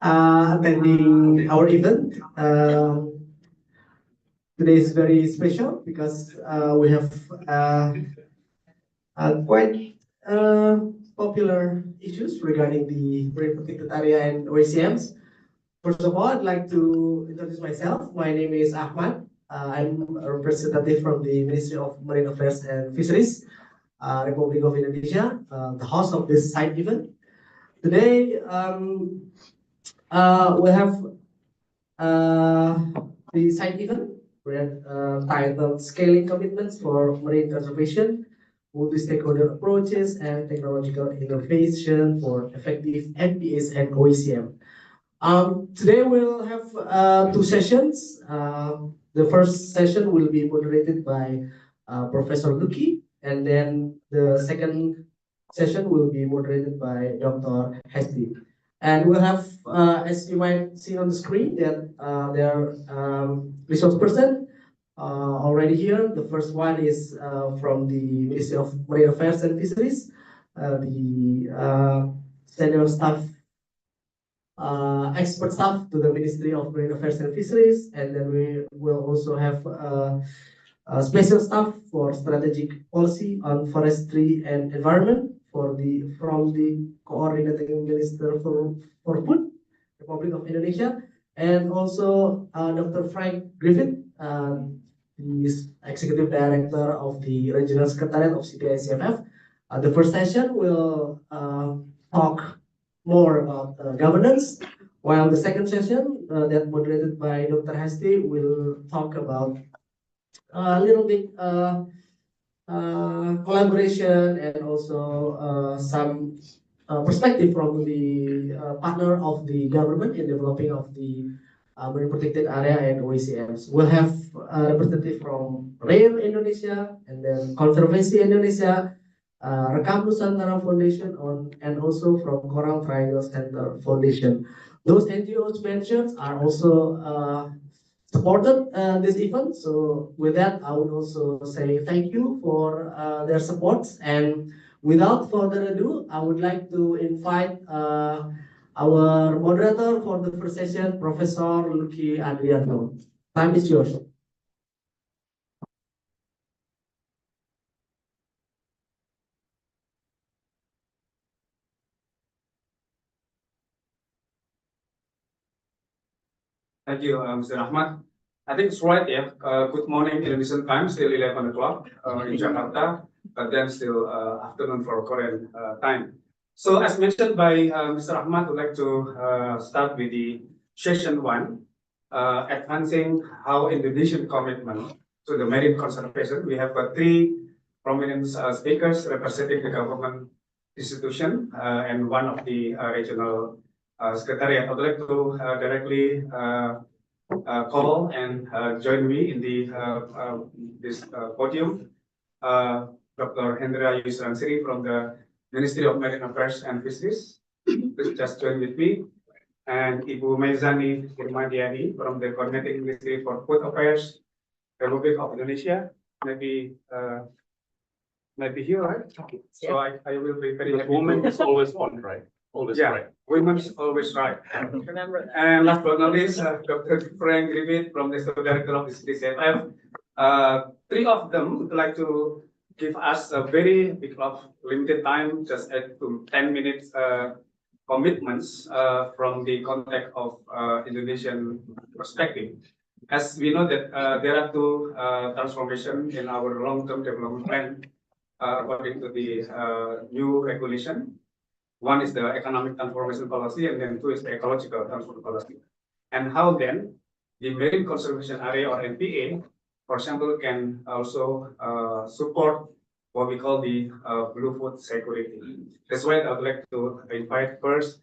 attending our event. Today is very special because we have quite popular issues regarding the marine protected area and OECMs. First of all, I'd like to introduce myself. My name is Ahmad. I'm a representative from the Ministry of Marine Affairs and Fisheries, Republic of Indonesia, the host of this side event. Today, we have the side event titled Scaling Commitments for Marine Conservation, Multi-Stakeholder Approaches, and Technological Innovation for Effective MPAs and OECM. Today we'll have two sessions. The first session will be moderated by Professor Luki, and then the second session will be moderated by Dr. Hesti. And we'll have, as you might see on the screen, that there are resource person already here. The first one is from the Ministry of Marine Affairs and Fisheries, the senior staff, expert staff to the Ministry of Marine Affairs and Fisheries, and then we will also have special staff for strategic policy on forestry and environment from the coordinating minister for food, Republic of Indonesia, and also Dr. Frank Griffith, he is executive director of the regional secretariat of CPICMF. The first session will talk more about governance, while the second session that moderated by Dr. Hesti will talk about a little bit collaboration and also some perspective from the partner of the government in developing of the marine protected area and OECMs. We'll have a representative from RAIL Indonesia and then Conservasi Indonesia, Rekam Nusantara Foundation and also from Coral Triangle Center Foundation. Those NGOs mentioned are also supported this event. So with that, I would also say thank you for their support. And without further ado, I would like to invite our moderator for the first session, Professor Luki Adriano. Time is yours. Thank you, Mr. Ahmad. I think it's right, yeah. Good morning Indonesian time, still 11 o'clock in Jakarta, but then still afternoon for Korean time. So as mentioned by Mr. Ahmad, I'd like to start with the session one, advancing how Indonesian commitment to the marine conservation. We have three prominent speakers representing the government institution and one of the regional secretariat. I'd like to directly call and join me in the this podium. Dr. Hendra Yusransiri from the Ministry of Marine Affairs and Fisheries. Please just join with me. And Ibu Maizani Irmadiani from the Coordinating Ministry for Food Affairs, Republic of Indonesia. Maybe here, right? Okay. So I will be very happy. Woman is always on, right? Always right. Women's always right. Remember that. And last but not least, Dr. Frank Griffith from the Director of the CPICMF. Three of them would like to give us a very big limited time, just 8 to 10 minutes commitments from the context of Indonesian perspective. As we know that there are two transformations in our long-term development plan according to the new regulation. One is the economic transformation policy, and then two is the ecological transformation policy. And how then the marine conservation area or MPA, for example, can also support what we call the blue food security. That's why I would like to invite first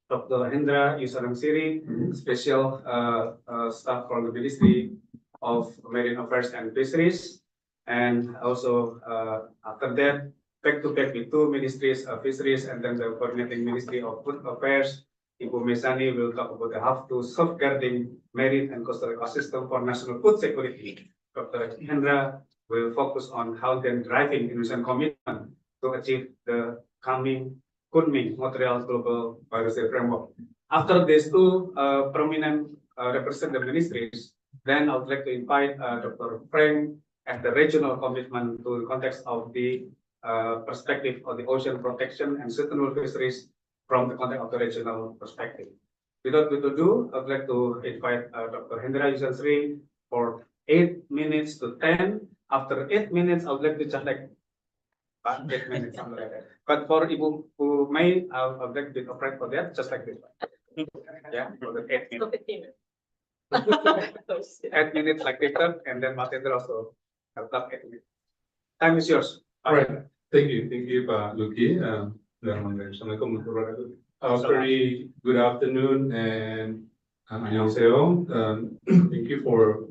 Dr. Hendra Yusransiri, special staff from the Ministry of Marine Affairs and Fisheries, and also after that, back to back with two ministries of fisheries and then the coordinating Ministry of Food Affairs. Ibu Mesani will talk about how to safeguarding marine and coastal ecosystem for national food security. Dr. Hendra will focus on how then driving Indonesian commitment to achieve the coming Kunming Montreal Global Biodiversity Framework. after these two prominent representative ministries, then I would like to invite Dr. Frank as the regional commitment to the context of the perspective of the ocean protection and sustainable fisheries from the context of the regional perspective. Without further ado, I would like to invite Dr. Hendra Yusansri for 8 minutes to 10. After 8 minutes, I would like to just like 8 minutes, something like that. But for Ibu who may, I would like to operate for that, just like this. Yeah, for the 8 minutes. 8 minutes like Victor, and then Mas Hendra also have 8 minutes. Time is yours. All right. Thank you, Pak Luki. Assalamualaikum warahmatullahi wabarakatuh. Very good afternoon and annyeonghaseyo. Thank you for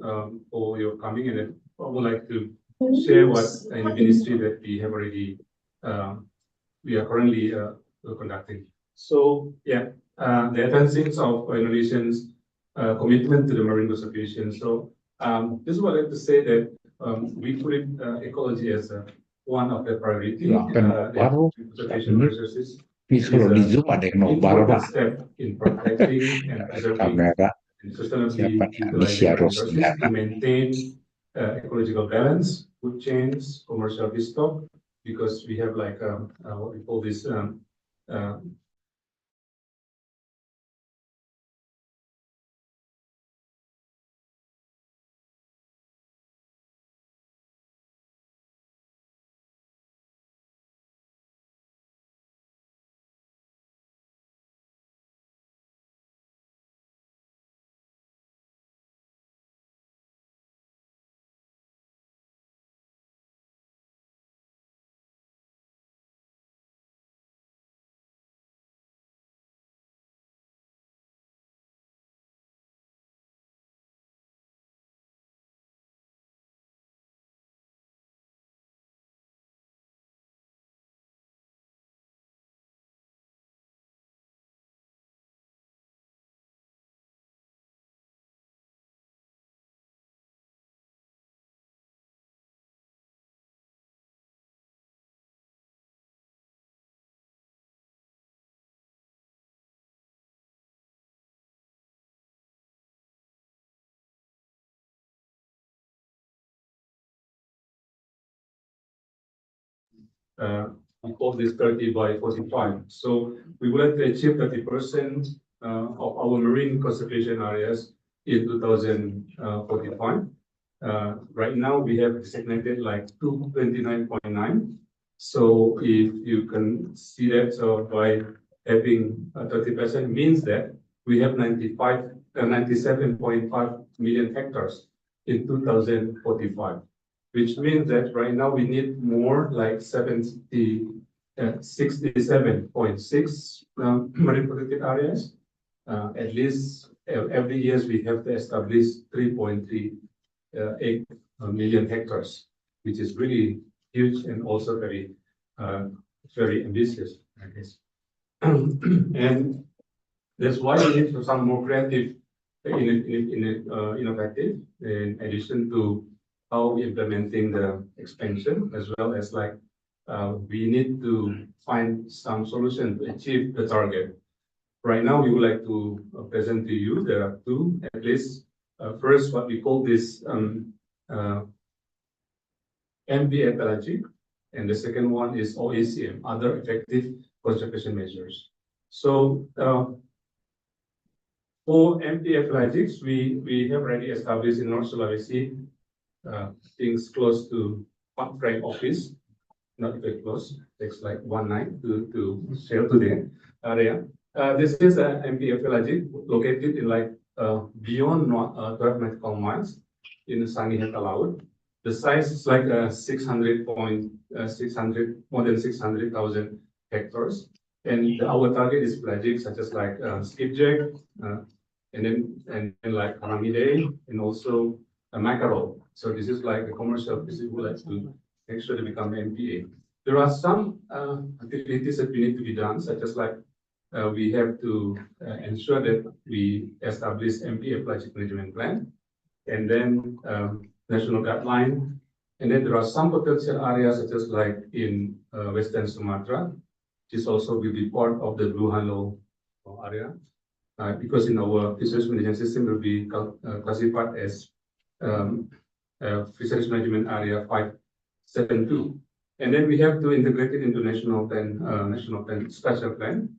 your coming, and I would like to share what in the ministry that we have already we are currently conducting. So yeah, the advancing of Indonesians' commitment to the marine conservation. So this is what I like to say that we put ecology as one of the priority. Conservation resources is important step in protecting and preserving and sustainably utilizing resources to maintain ecological balance, food chains, commercial feedstock, because we have like what we call this we call this 30 by 45. So we would like to achieve 30% of our marine conservation areas in 2045. Right now we have designated like 229.9. So if you can see that, so by having 30% means that we have 97.5 million hectares in 2045. Which means that right now we need more like 67.6 marine protected areas. At least every year we have to establish 3.38 million hectares, which is really huge and also very ambitious, I guess. And that's why we need some more creative, innovative, in addition to how we implementing the expansion, as well as like we need to find some solution to achieve the target. Right now, we would like to present to you. There are two, at least. First, what we call this MPA pelagic, and the second one is OECM, other effective conservation measures. So for MPA pelagics, we have already established in North Sulawesi things close to Pak Frank office, not very close, takes like 1 night to sail to the area. This is an MPA pelagic located in like beyond 12 nautical miles in the Sangihe Laut. The size is like 600 more than 600,000 hectares. And our target is pelagic such as like skipjack, and then like haramide, and also a mackerel. So this is like a commercial fish we would like to make sure to become MPA. There are some activities that we need to be done, such as like we have to ensure that we establish MPA pelagic management plan, and then national guideline. And then there are some potential areas, such as like in Western Sumatra, which also will be part of the Blue Halo area. because in our fisheries management system will be classified as fisheries management area 572. And then we have to integrate it into national plan, special plan.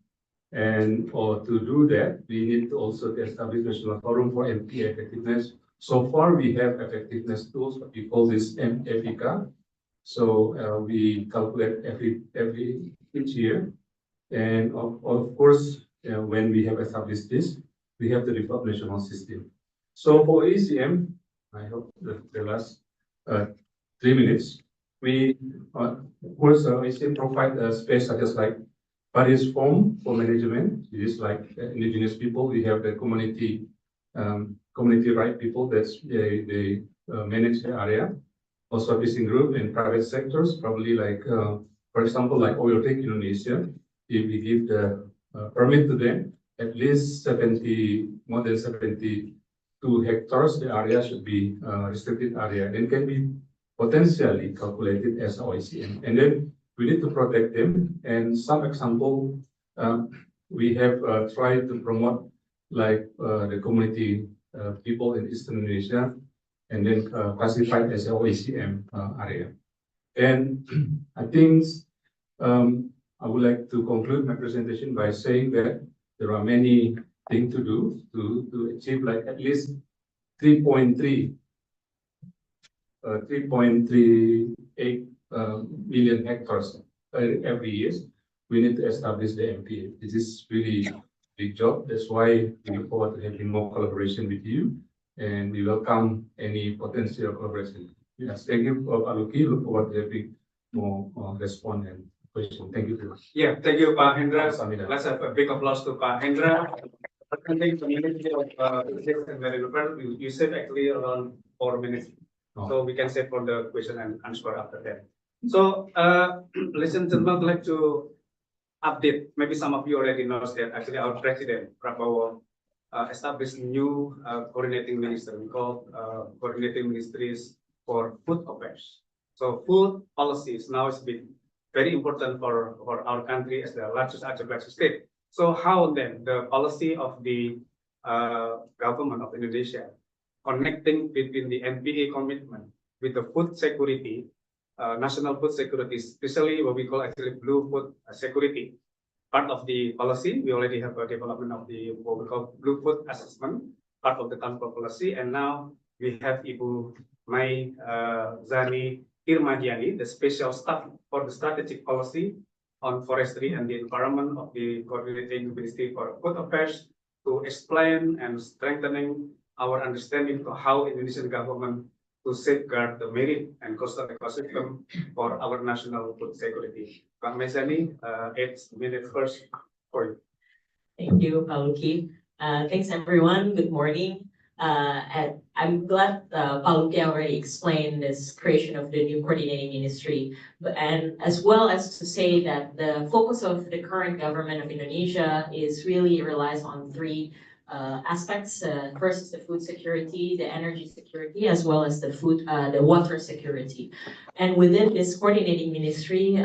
And to do that, we need to also establish national forum for MPA effectiveness. So far, we have effectiveness tools, but we call this MFICA. So we calculate each year. And of course, when we have established this, we have to develop national system. So for OECM, I hope the last 3 minutes, we of course OECM provide a space such as like various form for management. It is like indigenous people. We have the community right people that they manage the area. Also fishing group and private sectors, probably like for example like Oil Rig Indonesia. If we give the permit to them, at least more than 72 hectares, the area should be restricted area and can be potentially calculated as OECM. And then we need to protect them. And some example, we have tried to promote like the community people in Eastern Indonesia, and then classified as OECM area. And I think I would like to conclude my presentation by saying that there are many things to do to achieve like at least 3.38 million hectares every year. We need to establish the MPA. This is really a big job. That's why we look forward to having more collaboration with you, and we welcome any potential collaboration. Yes, thank you, Pak Luki. Look forward to having more response and question. Thank you very much. Yeah, thank you, Pak Hendra. Samida. Let's have a big applause to Pak Hendra. Presenting community of very good. You said actually around 4 minutes, so we can say for the question and answer after that. So, ladies and gentlemen, I'd like to update. Maybe some of you already know that actually our president Prabowo established new coordinating ministry. We call coordinating ministries for food affairs. So food policies now is been very important for our country as the largest agricultural state. So how then the policy of the government of Indonesia connecting between the MPA commitment with the food security, national food security, especially what we call actually blue food security. Part of the policy, we already have a development of the what we call blue food assessment, part of the transport policy, and now we have Ibu Mai Zani Irmadiani, the special staff for the strategic policy on forestry and the environment of the coordinating ministry for food affairs, to explain and strengthening our understanding to how Indonesian government to safeguard the marine and coastal ecosystem for our national food security. Pak Mezani, 8 minutes first for you. Thank you, Pak Luki. Thanks everyone. Good morning. And I'm glad Pak Luki already explained this creation of the new coordinating ministry, and as well as to say that the focus of the current government of Indonesia is really relies on 3 aspects. First is the food security, the energy security, as well as the water security. And within this coordinating ministry,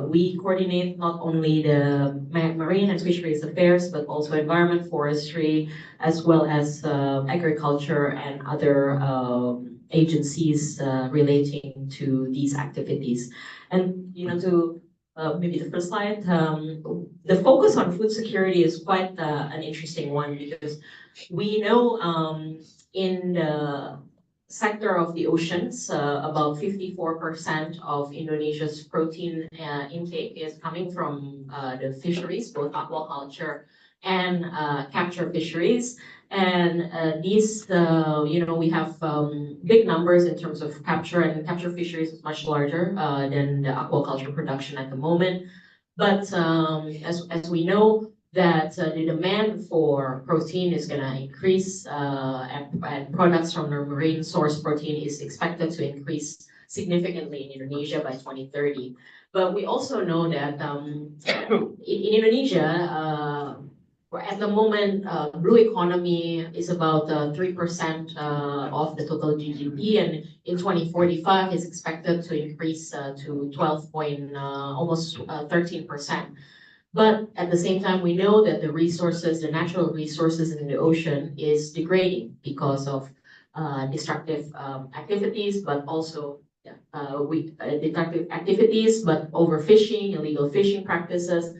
we coordinate not only the marine and fisheries affairs, but also environment, forestry, as well as agriculture and other agencies relating to these activities. And to maybe the first slide. The focus on food security is quite an interesting one, because we know in the sector of the oceans, about 54% of Indonesia's protein intake is coming from the fisheries, both aquaculture and capture fisheries. And these, we have big numbers in terms of capture, and capture fisheries is much larger than the aquaculture production at the moment. But as we know, that the demand for protein is going to increase, and products from the marine source protein is expected to increase significantly in Indonesia by 2030. But we also know that in Indonesia, at the moment, blue economy is about 3% of the total GDP, and in 2045 is expected to increase to almost 13%. But at the same time, we know that the resources, the natural resources in the ocean is degrading because of destructive activities, but also destructive activities, but overfishing, illegal fishing practices,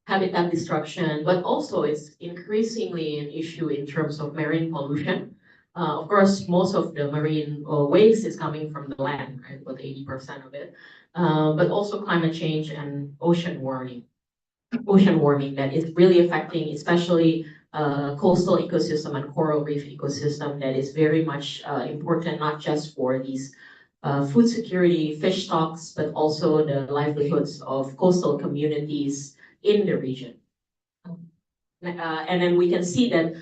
habitat destruction, but also it's increasingly an issue in terms of marine pollution. Of course, most of the marine waste is coming from the land, right, about 80% of it, but also climate change and ocean warming that is really affecting especially coastal ecosystem and coral reef ecosystem that is very much important, not just for these food security, fish stocks, but also the livelihoods of coastal communities in the region. And then we can see that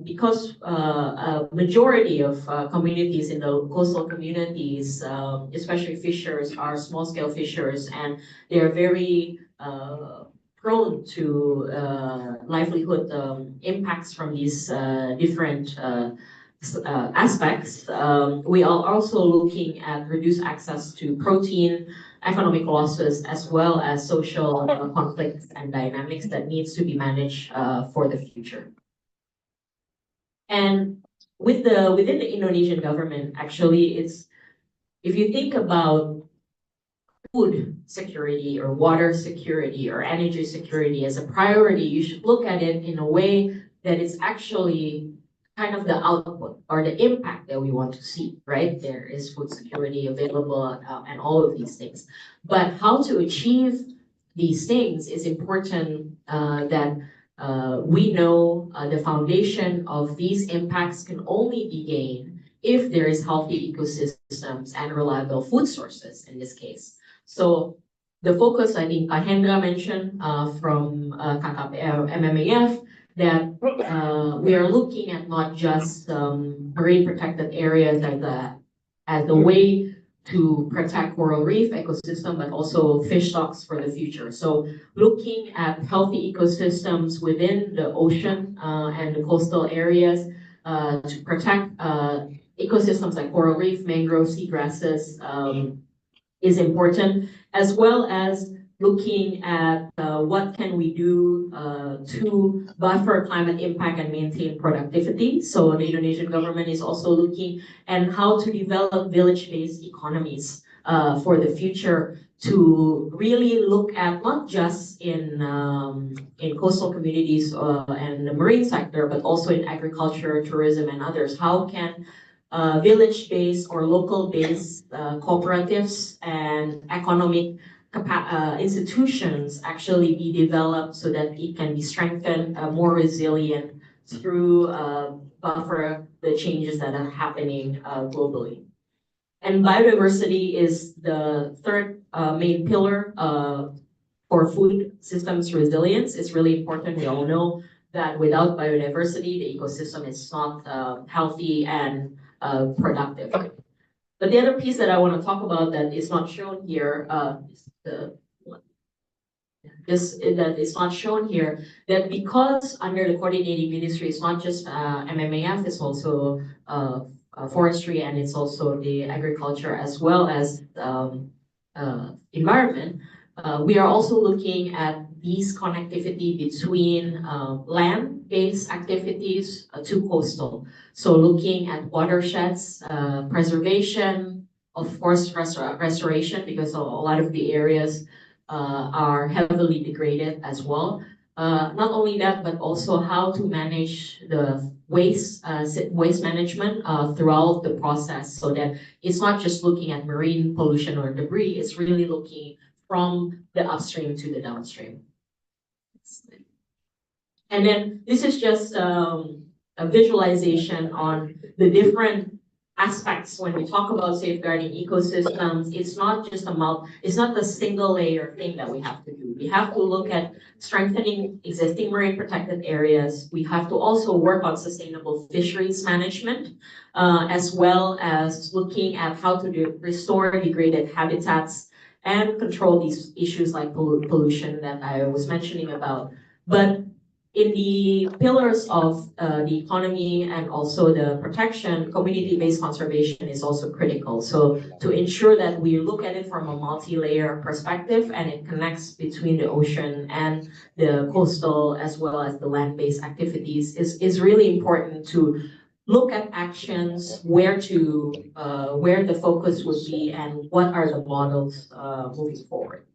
because a majority of communities in the coastal communities, especially fishers, are small-scale fishers, and they are very prone to livelihood impacts from these different aspects. We are also looking at reduced access to protein, economic losses, as well as social conflicts and dynamics that needs to be managed for the future. And within the Indonesian government, actually, it's if you think about food security or water security or energy security as a priority, you should look at it in a way that it's actually kind of the output or the impact that we want to see, right? There is food security available and all of these things. But how to achieve these things is important that we know the foundation of these impacts can only be gained if there is healthy ecosystems and reliable food sources in this case. So the focus, I think Hendra mentioned from MMAF, that we are looking at not just marine protected areas as a way to protect coral reef ecosystem, but also fish stocks for the future. So looking at healthy ecosystems within the ocean and the coastal areas to protect ecosystems like coral reef, mangrove, seagrasses is important, as well as looking at what can we do to buffer climate impact and maintain productivity. So the Indonesian government is also looking at how to develop village-based economies for the future to really look at not just in coastal communities and the marine sector, but also in agriculture, tourism, and others. How can village-based or local-based cooperatives and economic institutions actually be developed so that it can be strengthened, more resilient through buffer the changes that are happening globally. And biodiversity is the third main pillar for food systems resilience. It's really important. We all know that without biodiversity, the ecosystem is not healthy and productive. But the other piece that I want to talk about that is not shown here that is not shown here, that because under the coordinating ministry, it's not just MMAF, it's also forestry, and it's also the agriculture as well as environment. We are also looking at these connectivity between land-based activities to coastal. So looking at watersheds, preservation, of course, restoration, because a lot of the areas are heavily degraded as well. Not only that, but also how to manage the waste management throughout the process, so that it's not just looking at marine pollution or debris, it's really looking from the upstream to the downstream. And then this is just a visualization on the different aspects when we talk about safeguarding ecosystems. It's not just it's not the single layer thing that we have to do. We have to look at strengthening existing marine protected areas. We have to also work on sustainable fisheries management, as well as looking at how to restore degraded habitats and control these issues like pollution that I was mentioning about. But in the pillars of the economy and also the protection, community-based conservation is also critical. So to ensure that we look at it from a multi-layer perspective and it connects between the ocean and the coastal as well as the land-based activities is really important to look at actions, where the focus would be and what are the models moving forward.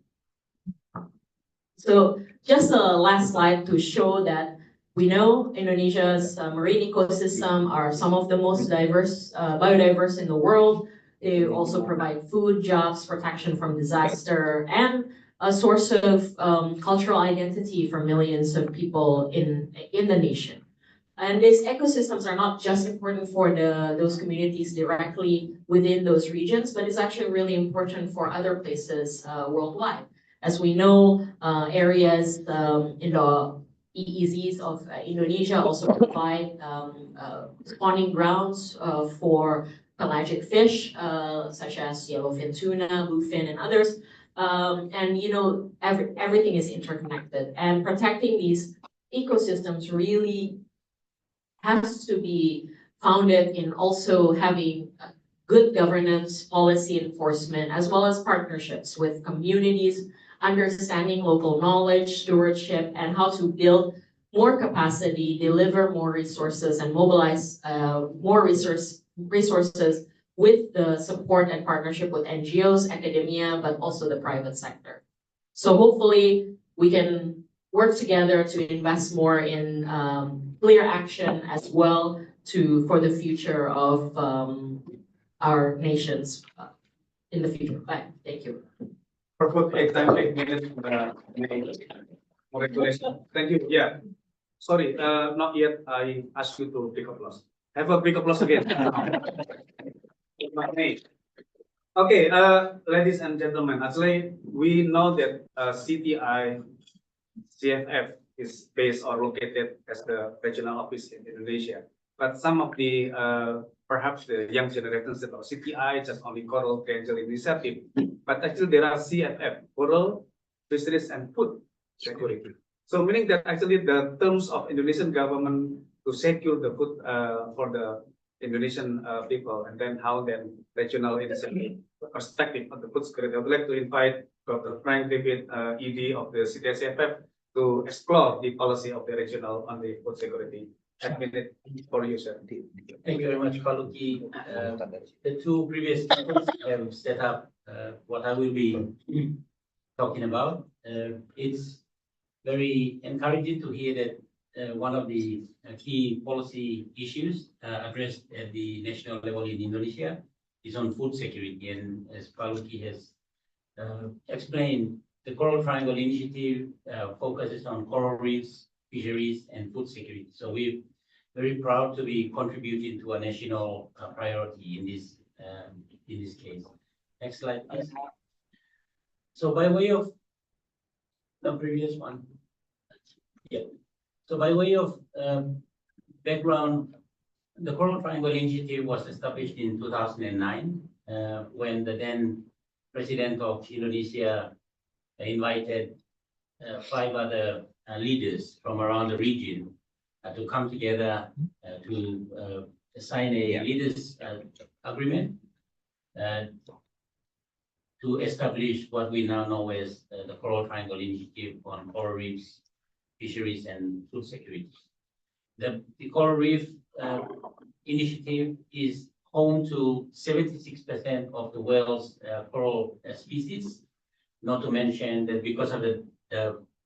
So just a last slide to show that we know Indonesia's marine ecosystem are some of the most diverse, biodiverse in the world. They also provide food, jobs, protection from disaster, and a source of cultural identity for millions of people in the nation. And these ecosystems are not just important for those communities directly within those regions, but it's actually really important for other places worldwide. As we know, areas in the EEZs of Indonesia also provide spawning grounds for pelagic fish, such as yellowfin tuna, bluefin, and others. And you know, everything is interconnected, and protecting these ecosystems really has to be founded in also having good governance, policy enforcement, as well as partnerships with communities, understanding local knowledge, stewardship, and how to build more capacity, deliver more resources, and mobilize more resources with the support and partnership with NGOs, academia, but also the private sector. So hopefully we can work together to invest more in clear action as well for the future of our nations in the future. Thank you. Perfect. 8 minutes. Congratulations. Thank you. Yeah. Sorry, not yet. I asked you to big applause. Have a big applause again. Okay, ladies and gentlemen, actually, we know that CTI CFF is based or located as the regional office in Indonesia. But some of the perhaps the young generations that CTI just only Coral Triangle Initiative, but actually there are CFF, Coral, Fisheries and Food Security. So meaning that actually the terms of Indonesian government to secure the food for the Indonesian people, and then how then regional initiative perspective of the food security. I would like to invite Dr. Frank David, ED of the CTI-CFF, to explore the policy of the regional on the food security. A minute for you, sir. Thank you very much, Pak Luki. The two previous speakers have set up what I will be talking about. It's very encouraging to hear that one of the key policy issues addressed at the national level in Indonesia is on food security. And as Pak Luki has explained, the Coral Triangle Initiative focuses on coral reefs, fisheries, and food security. So we're very proud to be contributing to a national priority in this case. Next slide, please. So by way of the previous one, yeah. So by way of background, the Coral Triangle Initiative was established in 2009 when the then President of Indonesia invited 5 other leaders from around the region to come together to sign a leaders agreement to establish what we now know as the Coral Triangle Initiative on coral reefs, fisheries, and food security. The Coral Reef Initiative is home to 76% of the world's coral species, not to mention that because of the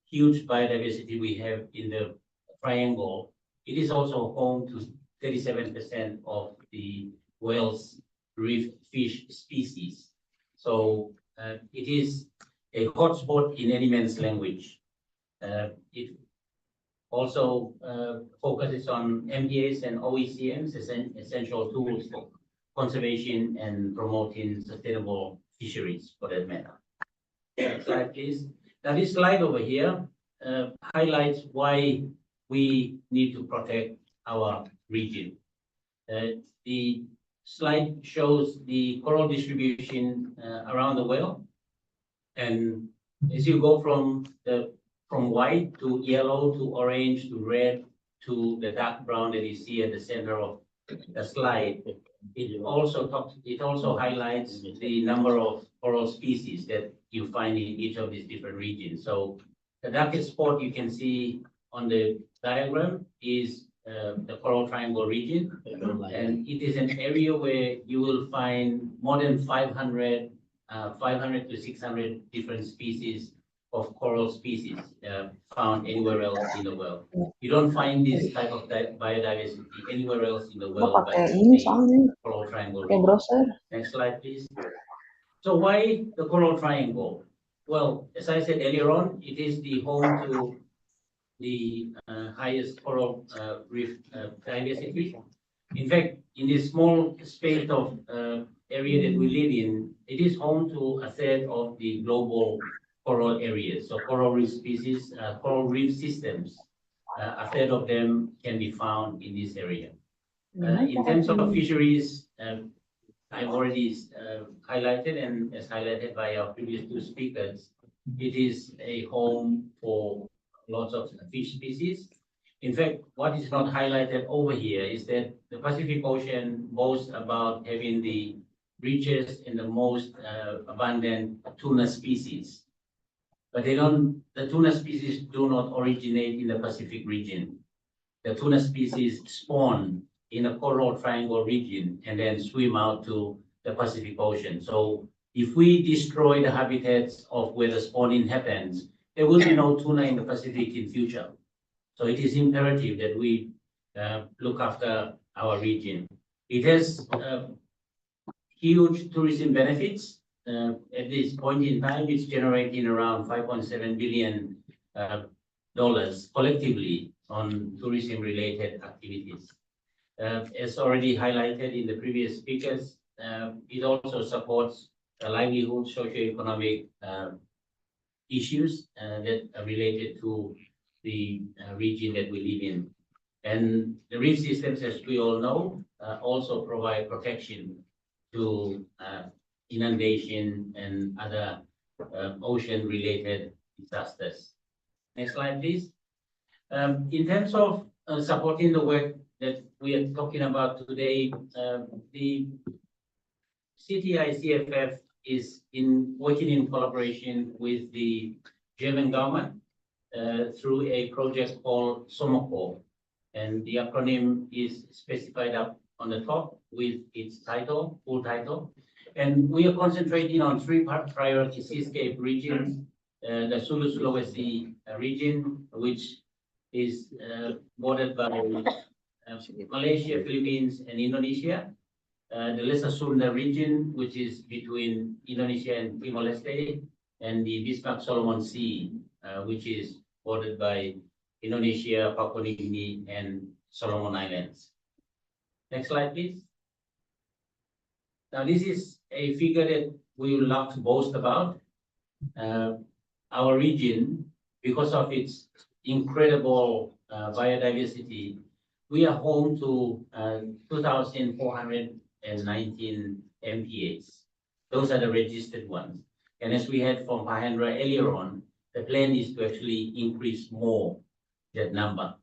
huge biodiversity we have in the triangle, it is also home to 37% of the world's reef fish species. So it is a hotspot in any man's language. It also focuses on MPAs and OECMs, essential tools for conservation and promoting sustainable fisheries, for that matter. Next slide, please. Now, this slide over here highlights why we need to protect our region. The slide shows the coral distribution around the world, and as you go from from white to yellow to orange to red to the dark brown that you see at the center of the slide. It also highlights the number of coral species that you find in each of these different regions. So the darkest spot you can see on the diagram is the Coral Triangle region, and it is an area where you will find more than 500 to 600 different species of coral species found anywhere else in the world. You don't find this type of biodiversity anywhere else in the world but in the Coral Triangle region. Next slide, please. So why the Coral Triangle? Well, as I said earlier on, it is the home to the highest coral reef diversity. In fact, in this small space of area that we live in, it is home to a third of the global coral areas. So coral reef species, coral reef systems, a third of them can be found in this area. In terms of fisheries, I've already highlighted, and as highlighted by our previous two speakers, it is a home for lots of fish species. In fact, what is not highlighted over here is that the Pacific Ocean boasts about having the richest and the most abundant tuna species. But the tuna species do not originate in the Pacific region. The tuna species spawn in a Coral Triangle region and then swim out to the Pacific Ocean. So if we destroy the habitats of where the spawning happens, there will be no tuna in the Pacific in future. So it is imperative that we look after our region. It has huge tourism benefits. At this point in time, it's generating around $5.7 billion collectively on tourism-related activities. As already highlighted in the previous speakers, it also supports livelihood, socioeconomic issues that are related to the region that we live in. And the reef systems, as we all know, also provide protection to inundation and other ocean-related disasters. Next slide, please. In terms of supporting the work that we are talking about today, the CTI-CFF is working in collaboration with the German government through a project called SOMOCO, and the acronym is specified up on the top with its title, full title. And we are concentrating on three priority seascape regions: the Sulu-Sulawesi region, which is bordered by Malaysia, Philippines, and Indonesia; the Lesser Sunda region, which is between Indonesia and Timor-Leste; and the Bismarck-Solomon Sea, which is bordered by Indonesia, Papua New Guinea, and Solomon Islands. Next slide, please. Now, this is a figure that we would love to boast about. Our region, because of its incredible biodiversity, we are home to 2,419 MPAs. Those are the registered ones. And as we had from Mahendra earlier on, the plan is to actually increase more that number.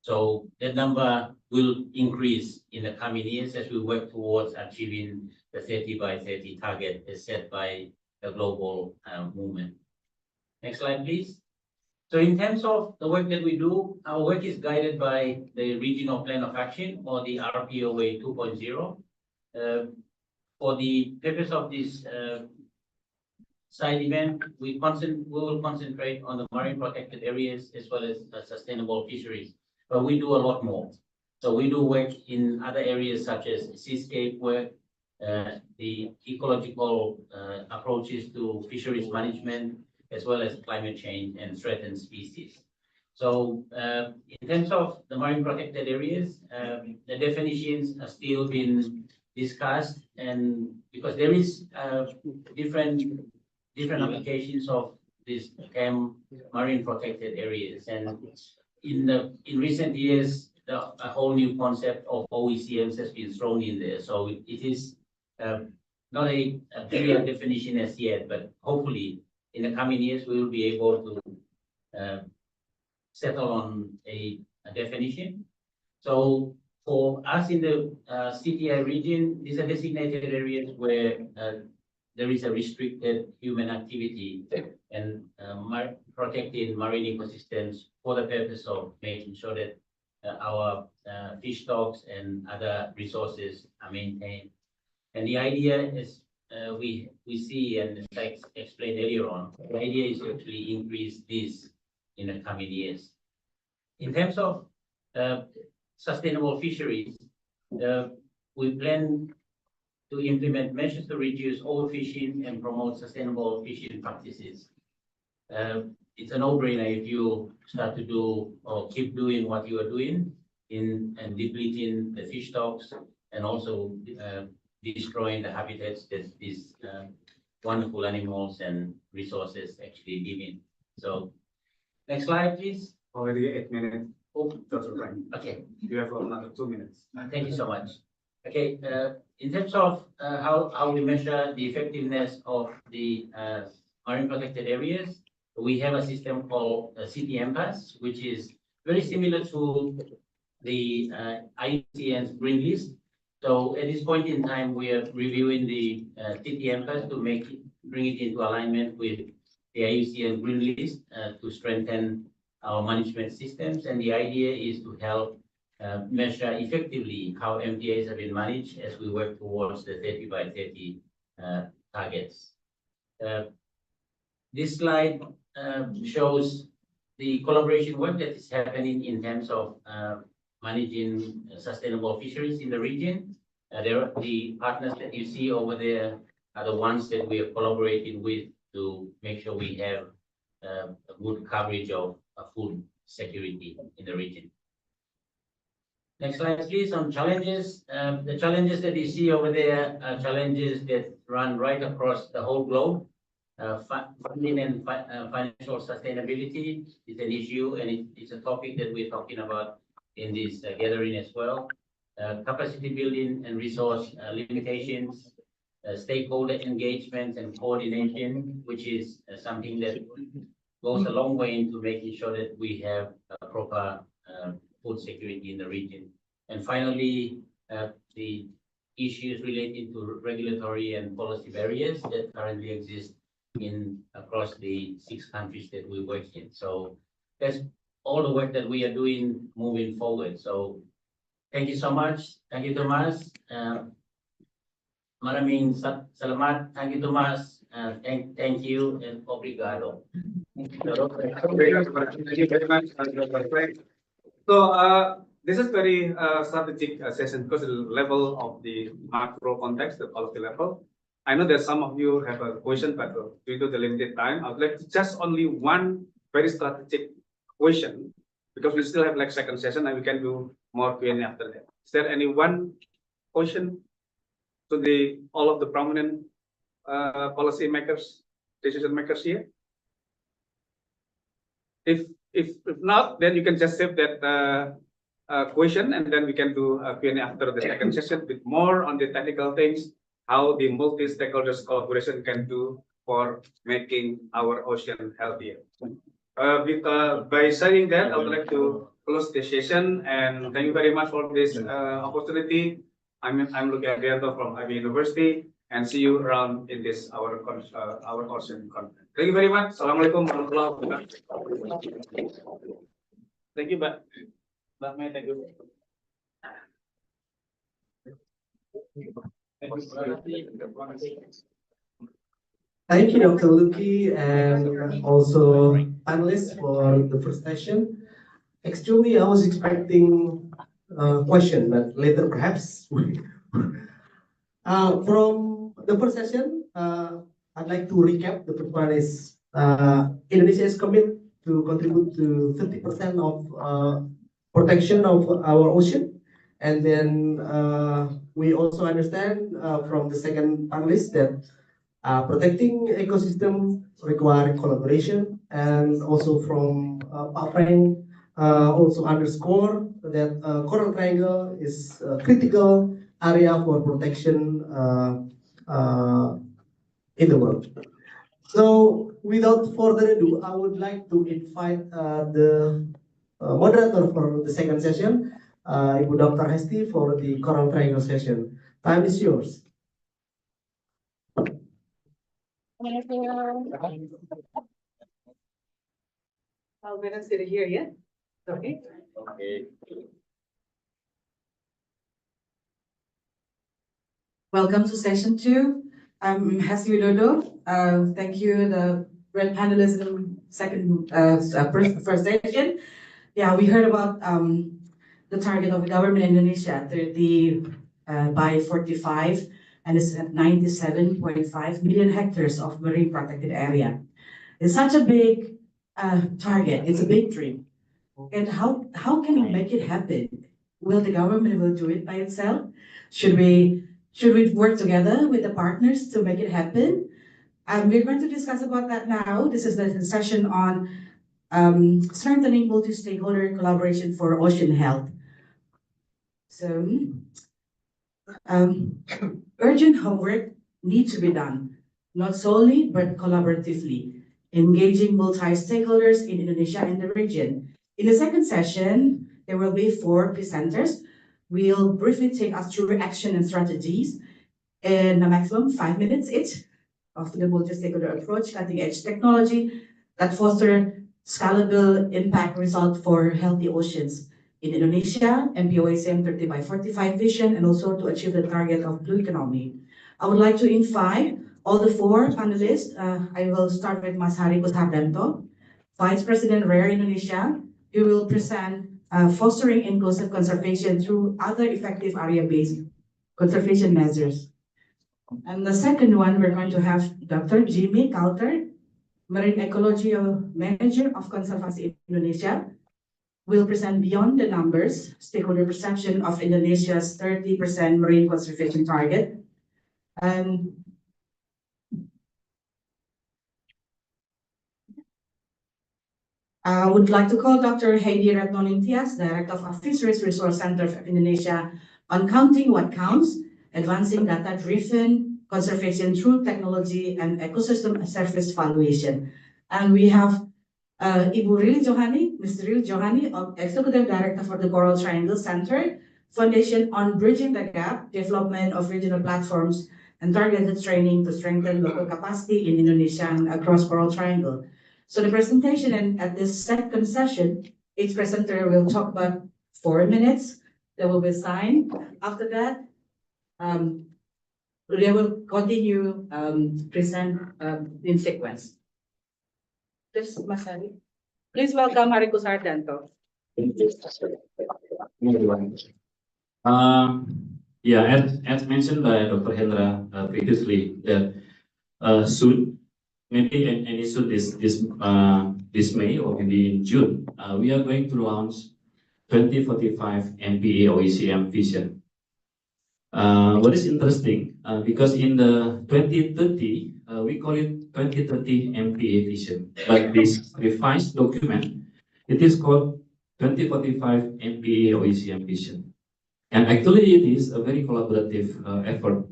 So that number will increase in the coming years as we work towards achieving the 30 by 30 target as set by the global movement. Next slide, please. So in terms of the work that we do, our work is guided by the Regional Plan of Action, or the RPOA 2.0. For the purpose of this side event, we will concentrate on the marine protected areas as well as sustainable fisheries, but we do a lot more. So we do work in other areas such as seascape work, the ecological approaches to fisheries management, as well as climate change and threatened species. So in terms of the marine protected areas, the definitions are still being discussed, and because there is different applications of this term marine protected areas, and in recent years a whole new concept of OECMs has been thrown in there. So it is not a clear definition as yet, but hopefully in the coming years we will be able to settle on a definition. So for us in the CTI region, these are designated areas where there is a restricted human activity and protecting marine ecosystems for the purpose of making sure that our fish stocks and other resources are maintained. And the idea is we see, and as I explained earlier on, the idea is to actually increase this in the coming years. In terms of sustainable fisheries, we plan to implement measures to reduce overfishing and promote sustainable fishing practices. It's a no-brainer if you start to do or keep doing what you are doing and depleting the fish stocks and also destroying the habitats that these wonderful animals and resources actually live in. So, next slide, please. Already 8 minutes. Oh, Dr. Frank, okay. you have another 2 minutes. Thank you so much. Okay, in terms of how we measure the effectiveness of the marine protected areas, we have a system called city MPAs, which is very similar to the IUCN's green list. So at this point in time, we are reviewing the city MPAs to bring it into alignment with the IUCN green list to strengthen our management systems. And the idea is to help measure effectively how MPAs have been managed as we work towards the 30 by 30 targets. This slide shows the collaboration work that is happening in terms of managing sustainable fisheries in the region. The partners that you see over there are the ones that we are collaborating with to make sure we have a good coverage of food security in the region. Next slide, please, on challenges. The challenges that you see over there are challenges that run right across the whole globe. Funding and financial sustainability is an issue, and it's a topic that we're talking about in this gathering as well. Capacity building and resource limitations, stakeholder engagement and coordination, which is something that goes a long way into making sure that we have a proper food security in the region. And finally, the issues relating to regulatory and policy barriers that currently exist across the 6 countries that we work in. So that's all the work that we are doing moving forward. So thank you so much. Thank you, Thomas. Maraming salamat. Thank you, Thomas. Thank you and obrigado. Thank you very much, Dr. Frank. So this is very strategic session because the level of the macro context, the policy level. I know that some of you have a question, but due to the limited time, I would like to just only one very strategic question because we still have like second session and we can do more Q&A after that. Is there any one question to all of the prominent policy makers, decision makers here? If not, then you can just save that question and then we can do a Q&A after the second session with more on the technical things, how the multi-stakeholders collaboration can do for making our ocean healthier. By saying that, I would like to close the session and thank you very much for this opportunity. I'm Luki Adrianto from IB University and see you around in this our ocean conference. Thank you very much. Assalamualaikum warahmatullahi wabarakatuh. Thank you, Mbak May. Thank you. Thank you, Dr. Luki, and also panelists for the first session. Actually, I was expecting a question, but later perhaps. From the first session, I'd like to recap. The first one is Indonesia is committed to contribute to 30% of protection of our ocean. And then we also understand from the second panelist that protecting ecosystem require collaboration, and also from Pak Frank also underscore that Coral Triangle is a critical area for protection in the world. So without further ado, I would like to invite the moderator for the second session, Ibu Dr. Hesti for the Coral Triangle session. Time is yours. I'm gonna sit here, yeah? Okay. Welcome to session 2. I'm Hesti Widodo. Thank you, the red panelists in first session. Yeah, we heard about the target of the government in Indonesia, 30 by 45, and it's at 97.5 million hectares of marine protected area. It's such a big target. It's a big dream. And how can we make it happen? Will the government will do it by itself? Should we work together with the partners to make it happen? We're going to discuss about that now. This is the session on strengthening multi-stakeholder collaboration for ocean health. So, urgent homework needs to be done, not solely but collaboratively, engaging multi-stakeholders in Indonesia and the region. In the second session, there will be 4 presenters. We'll briefly take us through action and strategies in a maximum 5 minutes each of the multi-stakeholder approach, cutting-edge technology that foster scalable impact result for healthy oceans in Indonesia, MPOACM 30 by 45 vision, and also to achieve the target of blue economy. I would like to invite all the 4 panelists. I will start with Mas Hariko Hardanto, Vice President Rare Indonesia, who will present fostering inclusive conservation through other effective area-based conservation measures. And the second one, we're going to have Dr. Jimmy Coulter, Marine Ecology Manager of Conservasi Indonesia, will present beyond the numbers, stakeholder perception of Indonesia's 30% marine conservation target. I would like to call Dr. Heidi Ratno-Nintias, Director of Fisheries Resource Center of Indonesia, on counting what counts, advancing data-driven conservation through technology and ecosystem service valuation. And we have Ibu Rili Johani, Mr. Rili Johani, Executive Director for the Coral Triangle Center, Foundation on Bridging the Gap, Development of Regional Platforms, and Targeted Training to Strengthen Local Capacity in Indonesia and across Coral Triangle. So the presentation, and at this second session, each presenter will talk about 4 minutes. They will be signed. After that, they will continue present in sequence. Please, Mas Hari. Please welcome Hariko Hardanto. Yeah, as mentioned by Dr. Hendra previously, that soon, maybe any soon this May or maybe in June, we are going to launch 2045 MPA OECM vision. What is interesting, because in the 2030, we call it 2030 MPA vision, but this revised document, it is called 2045 MPA OECM vision. And actually it is a very collaborative effort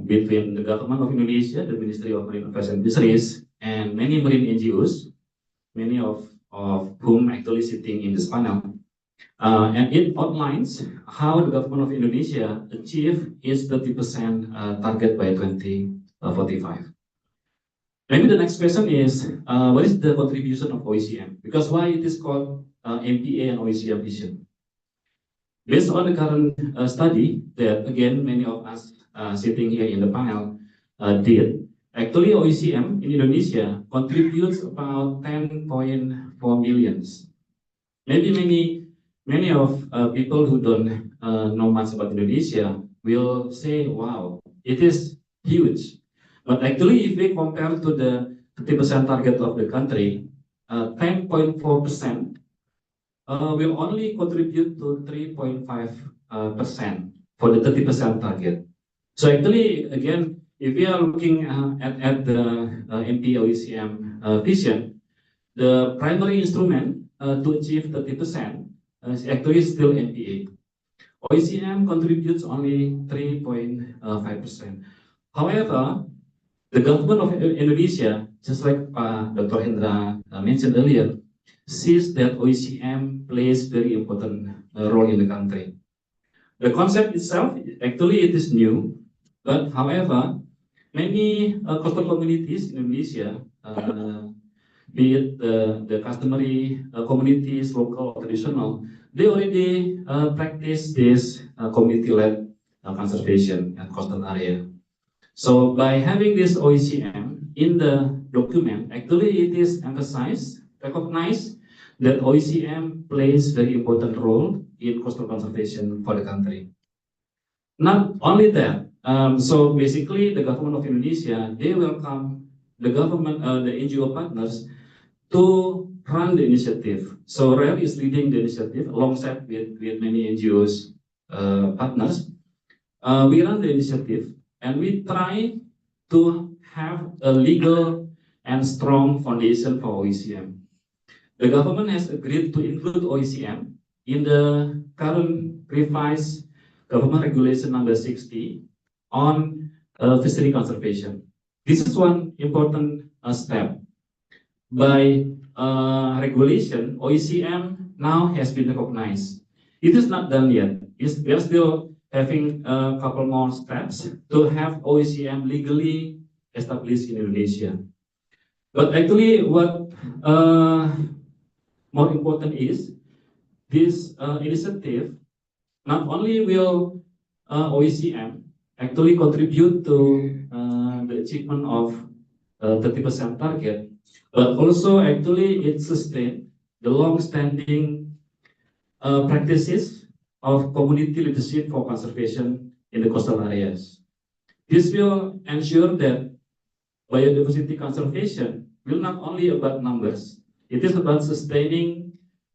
between the government of Indonesia, the Ministry of Marine Affairs and Fisheries, and many marine NGOs, many of whom actually sitting in this panel. And it outlines how the government of Indonesia achieve its 30% target by 2045. Maybe the next question is, what is the contribution of OECM? Because why it is called MPA and OECM vision? Based on the current study that, again, many of us sitting here in the panel did, actually OECM in Indonesia contributes about 10.4 millions. Maybe many of people who don't know much about Indonesia will say, wow, it is huge. But actually, if we compare to the 30% target of the country, 10.4% will only contribute to 3.5% for the 30% target. So actually, again, if we are looking at the MPA-OECM vision, the primary instrument to achieve 30% is actually still MPA. OECM contributes only 3.5%. However, the government of Indonesia, just like Dr. Hendra mentioned earlier, sees that OECM plays very important role in the country. The concept itself, actually it is new, but however, many coastal communities in Indonesia, be it the customary communities, local or traditional, they already practice this community-led conservation and coastal area. So by having this OECM in the document, actually it is emphasized, recognized that OECM plays very important role in coastal conservation for the country. Not only that, so basically the government of Indonesia, they welcome the government, the NGO partners to run the initiative. So REL is leading the initiative alongside with many NGOs partners. We run the initiative and we try to have a legal and strong foundation for OECM. The government has agreed to include OECM in the current revised government regulation number 60 on fishery conservation. This is one important step. By regulation, OECM now has been recognized. It is not done yet. We are still having a couple more steps to have OECM legally established in Indonesia. But actually, what more important is this initiative not only will OECM actually contribute to the achievement of 30% target, but also actually it sustains the long-standing practices of community leadership for conservation in the coastal areas. This will ensure that biodiversity conservation will not only about numbers, it is about sustaining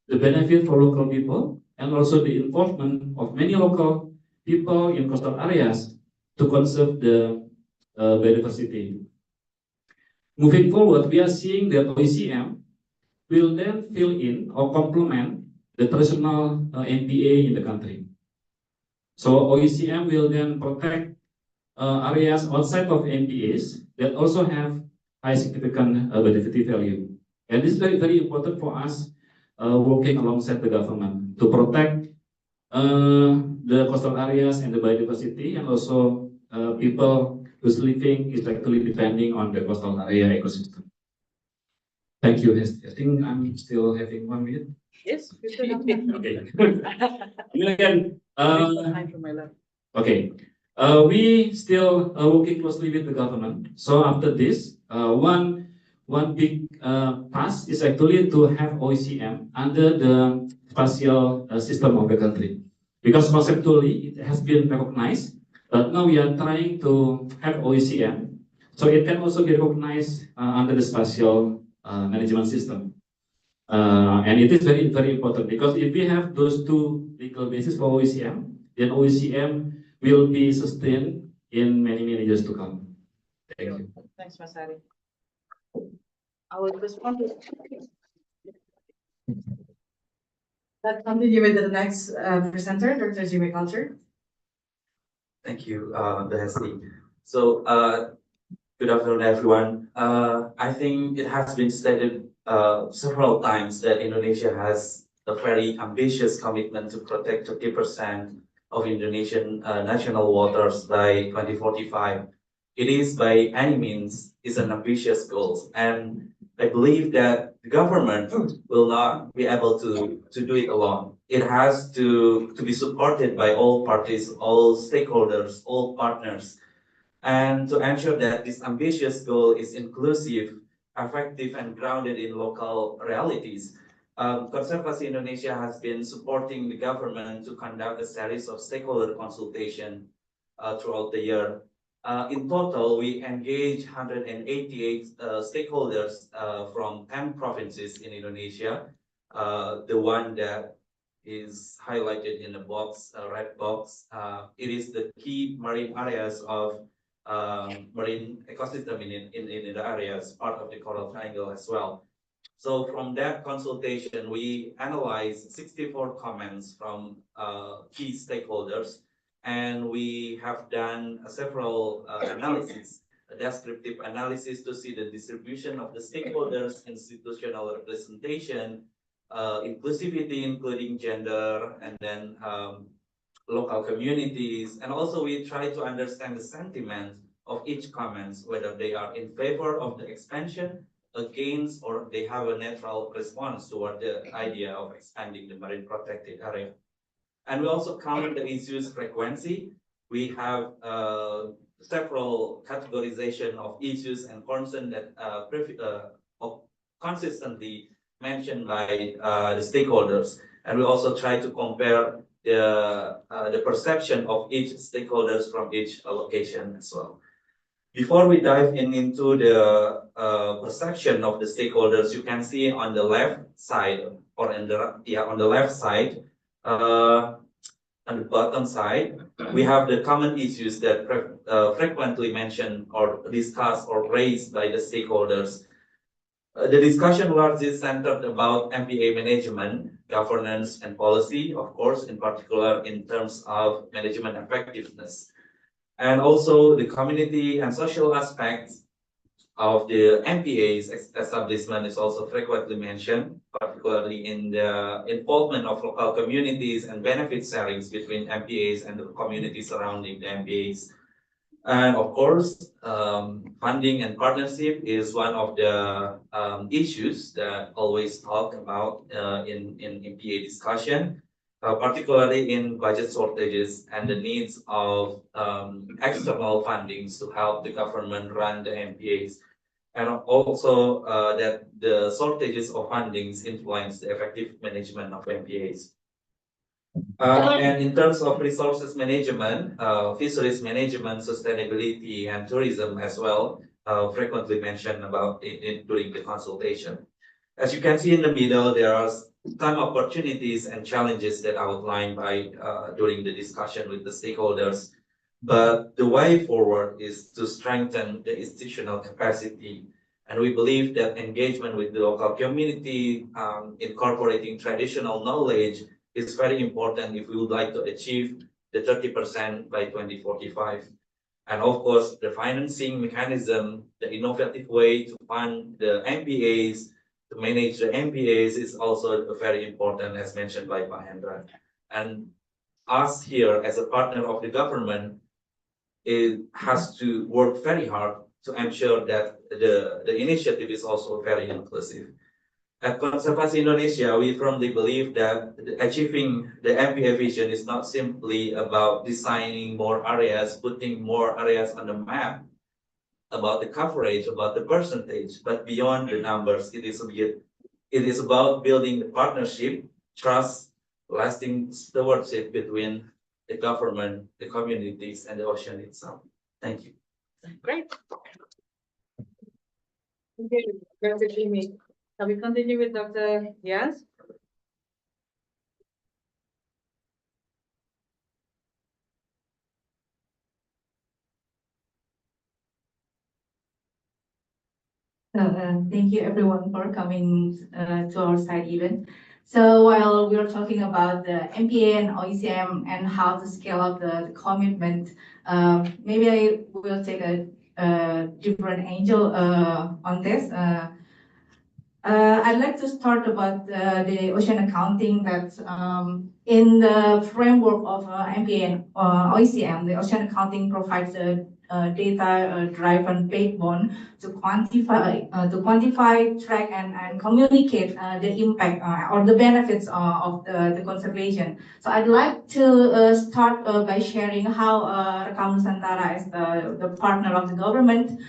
the benefit for local people and also the involvement of many local people in coastal areas to conserve the biodiversity. Moving forward, we are seeing that OECM will then fill in or complement the traditional MPA in the country. So OECM will then protect areas outside of MPAs that also have high significant biodiversity value. And this is very, very important for us working alongside the government to protect the coastal areas and the biodiversity, and also people whose living is actually depending on the coastal area ecosystem. Thank you. I think I'm still having 1 minute. Yes, Okay. Again, okay. We still working closely with the government. So after this, one big task is actually to have OECM under the spatial system of the country, because conceptually it has been recognized, but now we are trying to have OECM so it can also be recognized under the spatial management system. And it is very, very important, because if we have those two legal bases for OECM, then OECM will be sustained in many, many years to come. Thank you. Thanks, Masari. I will respond to. Let's continue with the next presenter, Dr. Jimmy Culture. Thank you, Behesti. So, good afternoon, everyone. I think it has been stated several times that Indonesia has a very ambitious commitment to protect 30% of Indonesian national waters by 2045. It is by any means is an ambitious goal, and I believe that the government will not be able to do it alone. It has to be supported by all parties, all stakeholders, all partners, and to ensure that this ambitious goal is inclusive, effective, and grounded in local realities. Conservasi Indonesia has been supporting the government to conduct a series of stakeholder consultation throughout the year. In total, we engage 188 stakeholders from 10 provinces in Indonesia. The one that is highlighted in the box, red box, it is the key marine areas of marine ecosystem in the areas, part of the Coral Triangle as well. So from that consultation, we analyzed 64 comments from key stakeholders, and we have done several analyses a descriptive analysis to see the distribution of the stakeholders, institutional representation, inclusivity, including gender, and then local communities. And also we try to understand the sentiment of each comments, whether they are in favor of the expansion, against, or they have a neutral response toward the idea of expanding the marine protected area. And we also count the issues frequency. We have several categorization of issues and concerns that consistently mentioned by the stakeholders. And we also try to compare the perception of each stakeholders from each location as well. Before we dive into the perception of the stakeholders, you can see on the left side, or on the left side, on the bottom side, we have the common issues that frequently mentioned or discussed or raised by the stakeholders. The discussion largely centered about MPA management, governance, and policy, of course, in particular in terms of management effectiveness. And also the community and social aspects of the MPA's establishment is also frequently mentioned, particularly in the involvement of local communities and benefit sharings between MPAs and the community surrounding the MPAs. And of course, funding and partnership is one of the issues that always talk about in MPA discussion. Particularly in budget shortages and the needs of external fundings to help the government run the MPAs, and also that the shortages of fundings influence the effective management of MPAs. And in terms of resources management, fisheries management, sustainability, and tourism as well, frequently mentioned about during the consultation. As you can see in the middle, there are some opportunities and challenges that are outlined by during the discussion with the stakeholders. But the way forward is to strengthen the institutional capacity. And we believe that engagement with the local community, incorporating traditional knowledge is very important if we would like to achieve the 30% by 2045. And of course, the financing mechanism, the innovative way to fund the MPAs, to manage the MPAs is also very important, as mentioned by Pak Hendra. And us here as a partner of the government, it has to work very hard to ensure that the initiative is also very inclusive. At Konservasi Indonesia, we firmly believe that achieving the MPA vision is not simply about designing more areas, putting more areas on the map, about the coverage, about the percentage, but beyond the numbers, it is about building the partnership, trust, lasting stewardship between the government, the communities, and the ocean itself. Thank you. Great. Okay, Dr. Jimmy. Shall we continue with Dr. Yas? Thank you everyone for coming to our side event. So while we are talking about the MPA and OECM and how to scale up the commitment, maybe I will take a different angle on this. I'd like to start about the ocean accounting that in the framework of MPA and OECM, the ocean accounting provides a data-driven backbone to quantify, track, and communicate the impact or the benefits of the conservation. So I'd like to start by sharing how Rekam Nusantara, as the partner of the government,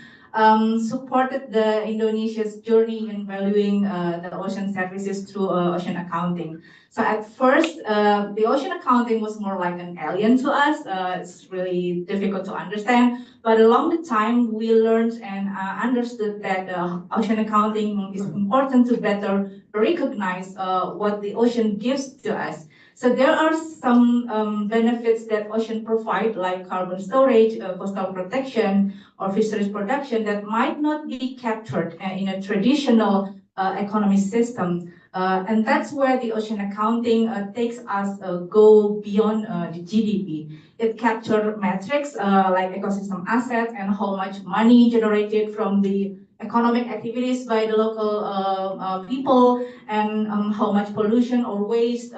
supported the Indonesia's journey in valuing the ocean services through ocean accounting. So at first, the ocean accounting was more like an alien to us. It's really difficult to understand. But along the time, we learned and understood that ocean accounting is important to better recognize what the ocean gives to us. So there are some benefits that ocean provide, like carbon storage, coastal protection, or fisheries production that might not be captured in a traditional economy system. And that's where the ocean accounting takes us go beyond the GDP. It captures metrics like ecosystem assets and how much money generated from the economic activities by the local people, and how much pollution or waste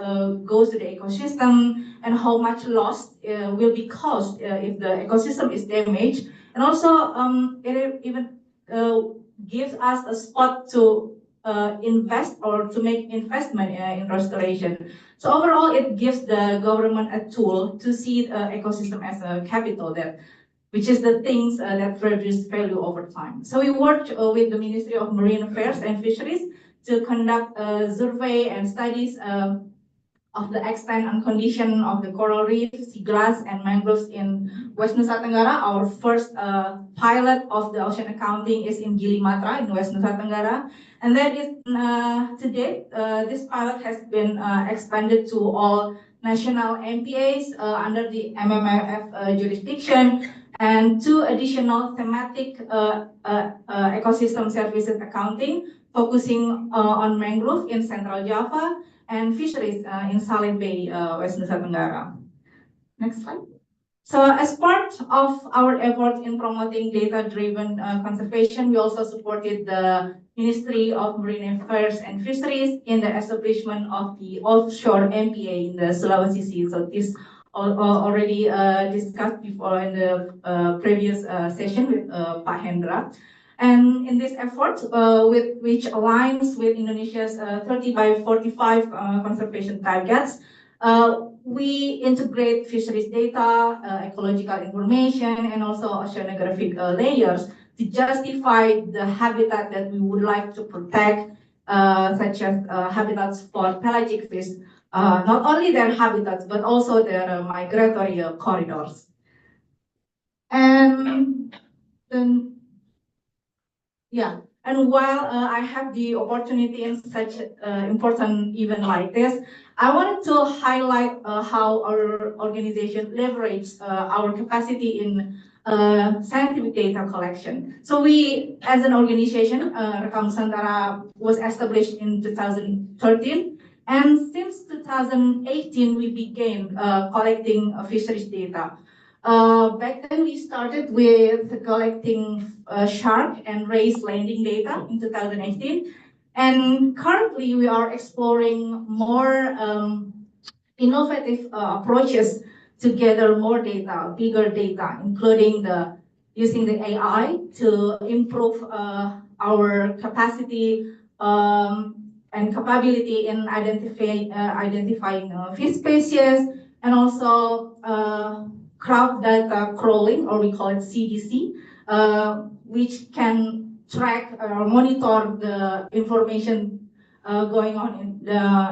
goes to the ecosystem, and how much loss will be caused if the ecosystem is damaged. And also, it even gives us a spot to invest or to make investment in restoration. So overall, it gives the government a tool to see the ecosystem as a capital that, which is the things that produce value over time. So we worked with the Ministry of Marine Affairs and Fisheries to conduct a survey and studies of the extent and condition of the coral reef, seagrass, and mangroves in West Nusa Tenggara. Our first pilot of the ocean accounting is in Gili Matra in West Nusa Tenggara. And that is, to date, this pilot has been expanded to all national MPAs under the MMFF jurisdiction, and 2 additional thematic ecosystem services accounting, focusing on mangrove in Central Java, and fisheries in Salim Bay, West Nusa Tenggara. Next slide. So as part of our effort in promoting data-driven conservation, we also supported the Ministry of Marine Affairs and Fisheries in the establishment of the offshore MPA in the Sulawesi Sea. So this already discussed before in the previous session with Pak Hendra. And in this effort, which aligns with Indonesia's 30 by 45 conservation targets, we integrate fisheries data, ecological information, and also oceanographic layers to justify the habitat that we would like to protect, such as habitats for pelagic fish, not only their habitats, but also their migratory corridors. And then, yeah, and while I have the opportunity in such important event like this, I wanted to highlight how our organization leverages our capacity in scientific data collection. So we, as an organization, Rekam Nusantara was established in 2013, and since 2018 we began collecting fisheries data. Back then we started with collecting shark and race landing data in 2018. And currently we are exploring more innovative approaches to gather more data, bigger data, including using the AI to improve our capacity and capability in identifying fish species, and also crowd data crawling, or we call it CDC, which can track or monitor the information going on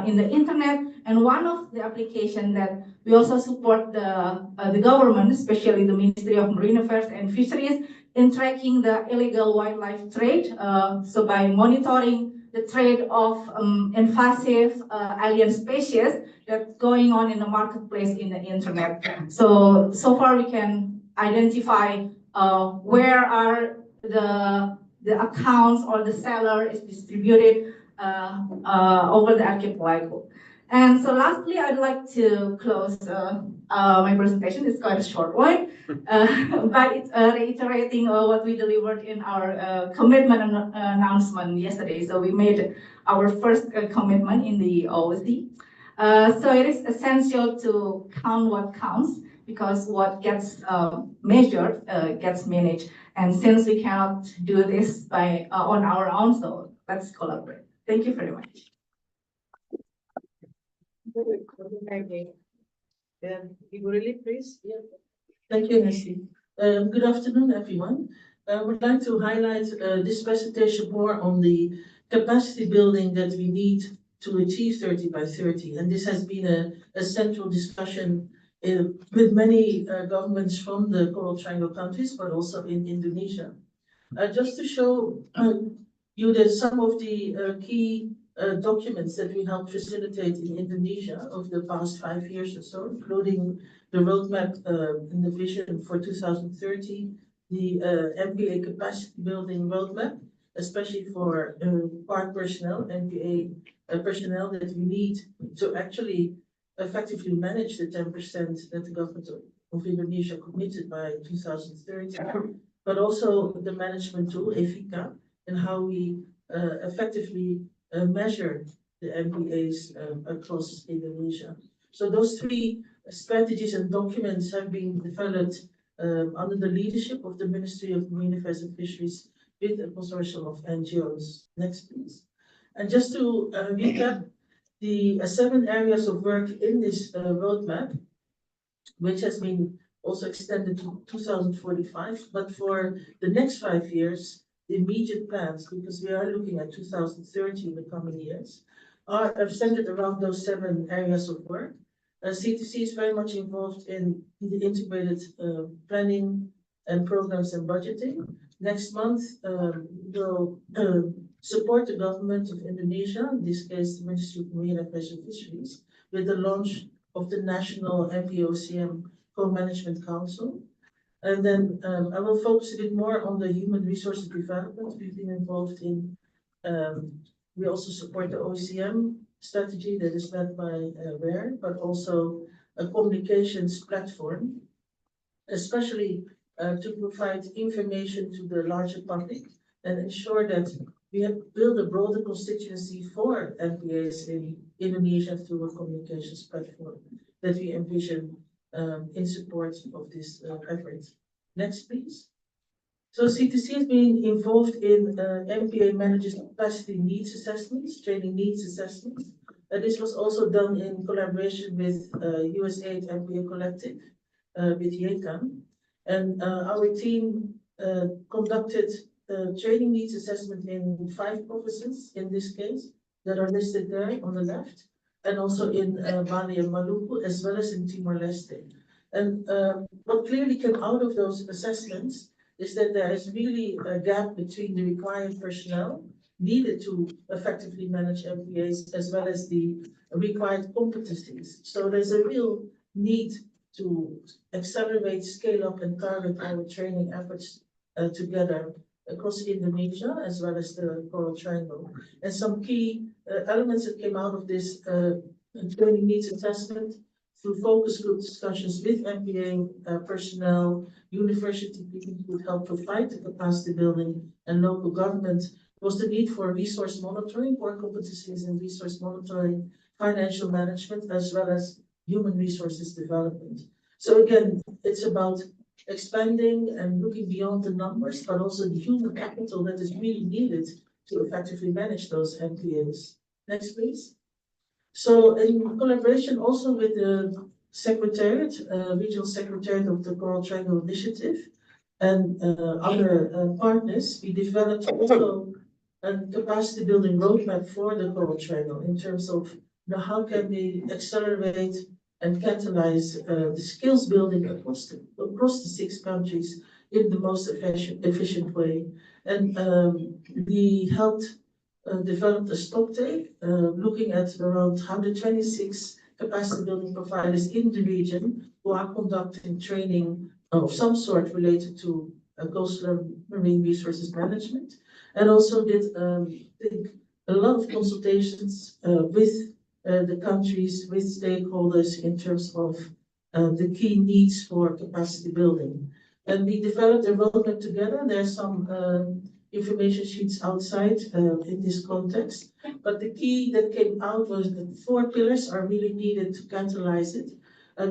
in the internet. And one of the applications that we also support the government, especially the Ministry of Marine Affairs and Fisheries, in tracking the illegal wildlife trade. So by monitoring the trade of invasive alien species that's going on in the marketplace in the internet. So far we can identify where are the accounts or the seller is distributed over the archipelago. And so lastly, I'd like to close my presentation. It's quite a short one, but it's reiterating what we delivered in our commitment announcement yesterday. So we made our first commitment in the OOC. So it is essential to count what counts, because what gets measured gets managed. And since we cannot do this by on our own, so let's collaborate. Thank you very much. Ibu Lili, please. Yeah. Thank you, Nancy. Good afternoon, everyone. I would like to highlight this presentation more on the capacity building that we need to achieve 30 by 30. And this has been a central discussion with many governments from the Coral Triangle countries, but also in Indonesia. Just to show you that some of the key documents that we helped facilitate in Indonesia over the past 5 years or so, including the roadmap and the vision for 2030, the MPA capacity building roadmap, especially for park personnel, MPA personnel that we need to actually effectively manage the 10% that the government of Indonesia committed by 2030, but also the management tool, EFICA, and how we effectively measure the MPAs across Indonesia. So those three strategies and documents have been developed under the leadership of the Ministry of Marine Affairs and Fisheries with a consortium of NGOs. Next, please. And just to recap, the 7 areas of work in this roadmap, which has been also extended to 2045, but for the next 5 years, the immediate plans, because we are looking at 2030 in the coming years, are centered around those 7 areas of work. CTC is very much involved in the integrated planning and programs and budgeting. Next month, we'll support the government of Indonesia, in this case, the Ministry of Marine Affairs and Fisheries, with the launch of the National MPOCM Co-Management Council. And then I will focus a bit more on the human resources development we've been involved in. We also support the OECM strategy that is led by WARE, but also a communications platform, especially to provide information to the larger public and ensure that we have built a broader constituency for MPAs in Indonesia through a communications platform that we envision in support of this effort. Next, please. So CTC has been involved in MPA managers capacity needs assessments, training needs assessments. This was also done in collaboration with USAID MPA Collective, with YECAM. And our team conducted training needs assessment in 5 provinces, in this case, that are listed there on the left, and also in Bali and Maluku, as well as in Timor-Leste. And what clearly came out of those assessments is that there is really a gap between the required personnel needed to effectively manage MPAs as well as the required competencies. So there's a real need to accelerate, scale up, and target our training efforts together across Indonesia as well as the Coral Triangle. And some key elements that came out of this training needs assessment through focus group discussions with MPA personnel, university people who would help provide the capacity building, and local government was the need for resource monitoring, core competencies in resource monitoring, financial management, as well as human resources development. So again, it's about expanding and looking beyond the numbers, but also the human capital that is really needed to effectively manage those MPAs. Next, please. So in collaboration also with the Secretariat, Regional Secretariat of the Coral Triangle Initiative and other partners, we developed also a capacity building roadmap for the Coral Triangle in terms of how can we accelerate and catalyze the skills building across the 6 countries in the most efficient way. And we helped develop a stock take, looking at around 126 capacity building providers in the region who are conducting training of some sort related to coastal marine resources management, and also did a lot of consultations with the countries, with stakeholders in terms of the key needs for capacity building. And we developed a roadmap together. There's some information sheets outside in this context, but the key that came out was that 4 pillars are really needed to catalyze it.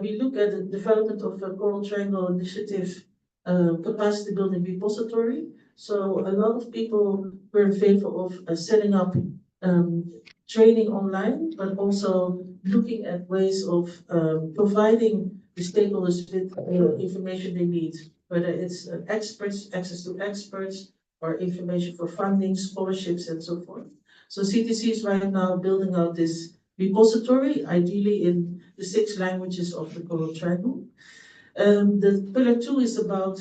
We look at the development of a Coral Triangle Initiative capacity building repository. So a lot of people were in favor of setting up training online, but also looking at ways of providing the stakeholders with information they need, whether it's experts, access to experts, or information for funding, scholarships, and so forth. So CTC is right now building out this repository, ideally in the 6 languages of the Coral Triangle. The pillar 2 is about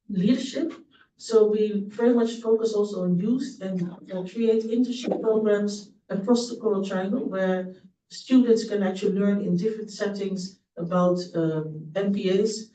leadership. So we very much focus also on youth and create internship programs across the Coral Triangle where students can actually learn in different settings about MPAs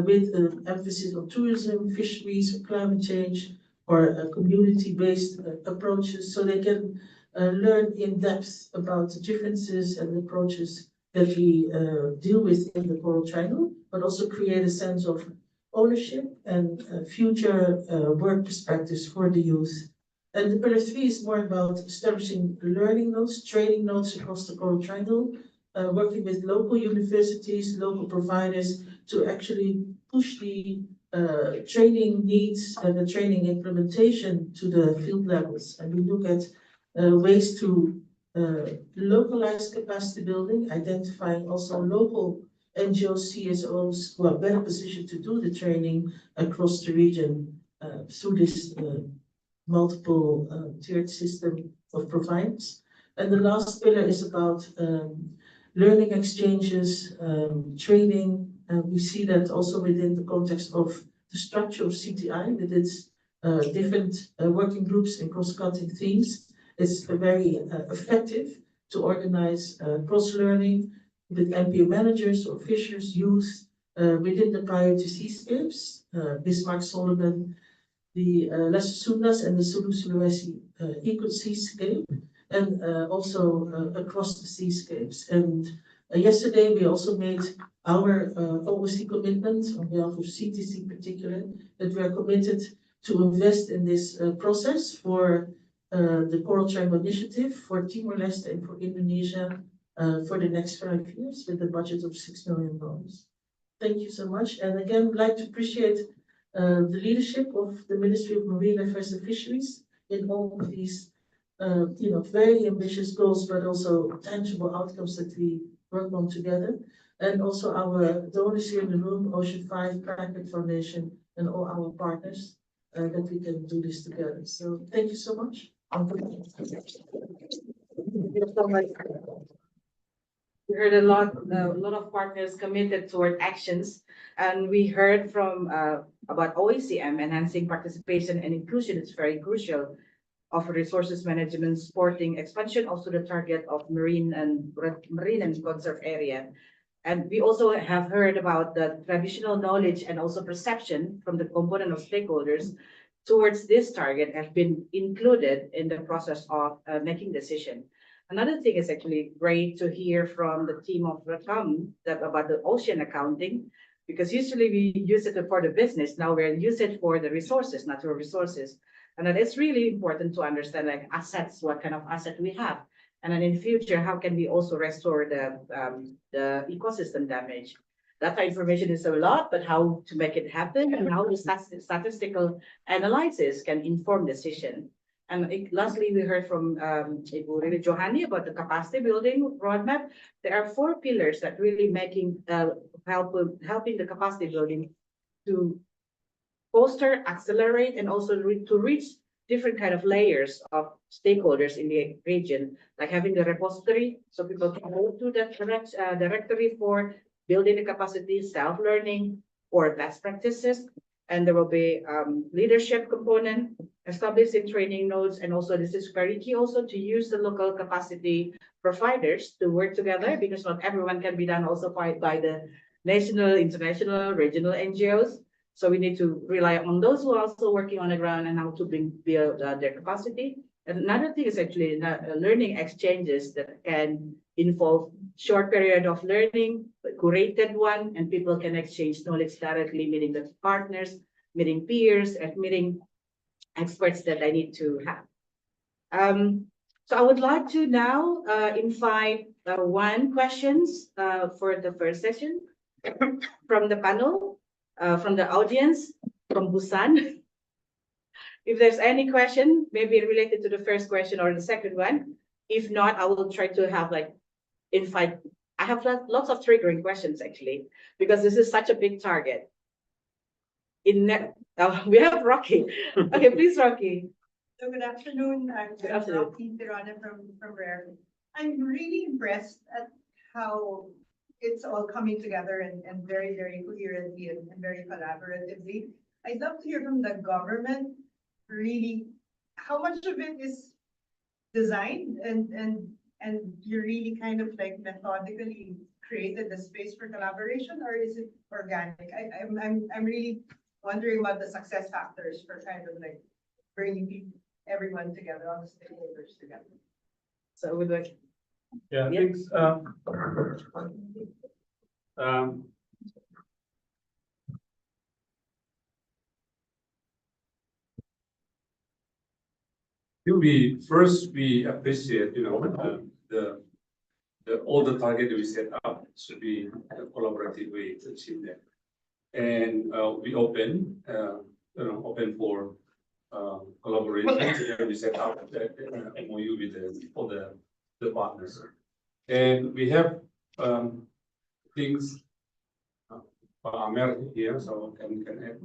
with emphasis on tourism, fisheries, climate change, or community-based approaches, so they can learn in depth about the differences and approaches that we deal with in the Coral Triangle, but also create a sense of ownership and future work perspectives for the youth. And the pillar 3 is more about establishing learning nodes, training nodes across the Coral Triangle, working with local universities, local providers to actually push the training needs and the training implementation to the field levels. And we look at ways to localized capacity building, identifying also local NGOs, CSOs who are better positioned to do the training across the region through this multiple tiered system of providers. And the last pillar is about learning exchanges, training. We see that also within the context of the structure of CTI, with its different working groups and cross-cutting themes. It's very effective to organize cross-learning with MPA managers or fishers, youth, within the priority seascapes, Bismarck, Solomon, the Lesser Sundas and the Sulu Sulawesi eco seascape, and also across the seascapes. And yesterday we also made our OOC commitment on behalf of CTC in particular, that we are committed to invest in this process for the Coral Triangle Initiative for Timor-Leste and for Indonesia for the next 5 years with a budget of $6 million. Thank you so much. And again, I'd like to appreciate the leadership of the Ministry of Marine Affairs and Fisheries in all of these very ambitious goals, but also tangible outcomes that we work on together. And also our donors here in the room, Ocean 5, Packet Foundation, and all our partners, that we can do this together. So thank you so much. Thank you so much. We heard a lot of partners committed toward actions, and we heard from about OECM enhancing participation and inclusion is very crucial of resources management, supporting expansion, also the target of marine and conserved area. And we also have heard about the traditional knowledge and also perception from the component of stakeholders towards this target have been included in the process of making decision. Another thing is actually great to hear from the team of Rakam about the ocean accounting, because usually we use it for the business. Now we're use it for the resources, natural resources. And then it's really important to understand like assets, what kind of asset we have. And then in future, how can we also restore the ecosystem damage? Data information is a lot, but how to make it happen and how the statistical analysis can inform decision. And lastly, we heard from Ibu Rili Johani about the capacity building roadmap. There are 4 pillars that really making helping the capacity building to foster, accelerate, and also to reach different kind of layers of stakeholders in the region, like having the repository, so people can go to that directory for building the capacity, self-learning, or best practices. And there will be leadership component, establishing training nodes, and also this is very key also to use the local capacity providers to work together, because not everyone can be done also by the national, international, regional NGOs. So we need to rely on those who are also working on the ground and how to build their capacity. And another thing is actually learning exchanges that can involve short period of learning, curated one, and people can exchange knowledge directly, meeting the partners, meeting peers, and meeting experts that I need to have. So I would like to now invite one questions for the first session from the panel. From the audience, from Busan. If there's any question, maybe related to the first question or the second one. If not, I will try to have like invite. I have lots of triggering questions actually, because this is such a big target. We have Rocky. Okay, please, Rocky. So good afternoon. I'm Rocky Tirana from Rare. I'm really impressed at how it's all coming together and very, very coherently and very collaboratively. I'd love to hear from the government, really, how much of it is designed and you really kind of like methodically created the space for collaboration, or is it organic? I'm really wondering about the success factors for kind of like bringing everyone together, all the stakeholders together. So with like, Yeah, Yeah. thanks. We appreciate, all the target we set up should be a collaborative way to achieve that. And we open, open for collaboration. We set up the MOU with all the partners. And we have things, Amer here, so can add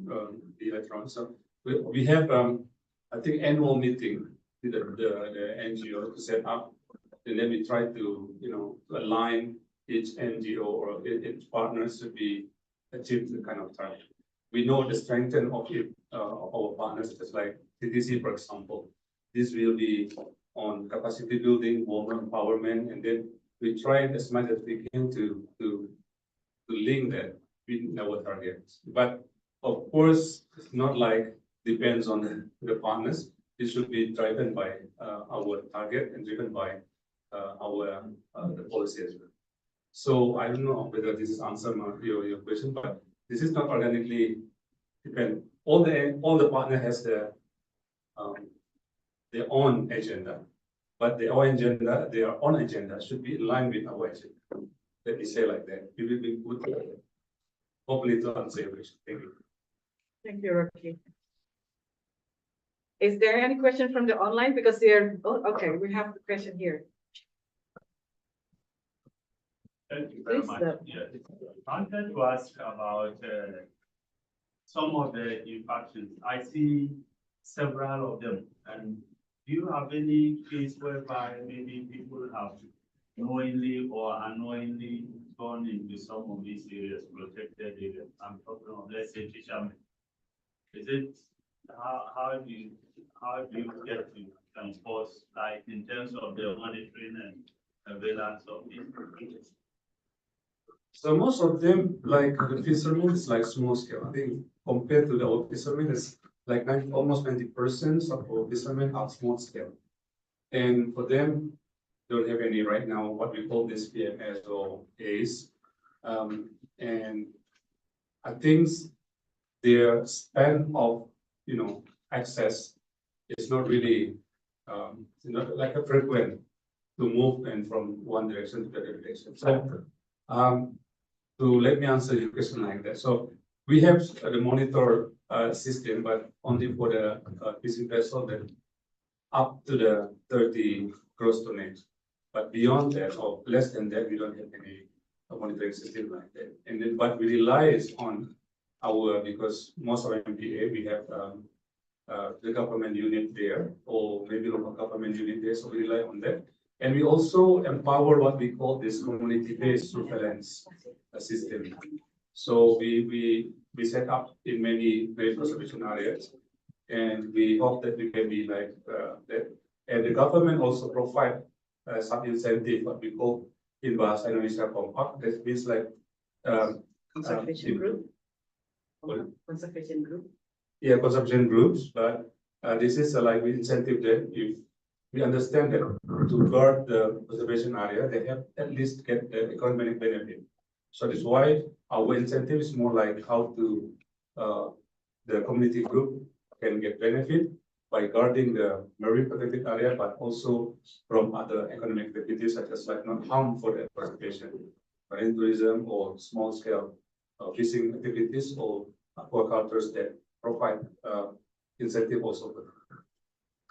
the electron. So we have, I think, annual meeting with the NGO to set up, and then we try to, align each NGO or each partners to be achieve the kind of target. We know the strength of our partners, just like CTC, for example. This will be on capacity building, women empowerment, and then we try as much as we can to link that with our targets. But of course, it's not like depends on the partners. It should be driven by our target and driven by our the policy as well. So I don't know whether this is answer your question, but this is not organically depend. All the partner has their own agenda, but their own agenda should be in line with our agenda. Let me say like that. It will be good. Hopefully to answer your question. Thank you. thank you, Rocky. Is there any question from the online? Because they're, oh, okay, we have the question here. Thank you very Please, much. Yeah, I wanted to ask about some of the infractions. I see several of them, and do you have any case whereby maybe people have knowingly or unknowingly gone into some of these areas, protected areas? I'm talking of, let's say, fishermen. Is it how do you get to transport, like in terms of the monitoring and surveillance of these? So most of them, like the fishermen, is like small scale. I think compared to the old fishermen, it's like almost 90% of our fishermen are small scale. And for them, don't have any right now, what we call this PMS or ACE. And I think their span of, access is not really, not like a frequent to move and from one direction to the other direction. So, to let me answer your question like that. So we have the monitor system, but only for the fishing vessel that up to the 30 gross tonnage. But beyond that or less than that, we don't have any monitoring system like that. And then, but we rely on because most of our MPA, we have the government unit there, or maybe local government unit there, so we rely on that. And we also empower what we call this community-based surveillance system. So we set up in many conservation areas, and we hope that we can be like that. And the government also provide some incentive, what we call in Bahasa Indonesia Compact. That means like Conservation group. Conservation group. Yeah, consumption groups, but this is like we incentive that if we understand that to guard the conservation area, they have at least get the economic benefit. So that's why our incentive is more like how to the community group can get benefit by guarding the marine protected area, but also from other economic activities such as like not harm for the conservation, marine tourism or small scale fishing activities or aquacultures that provide incentive also.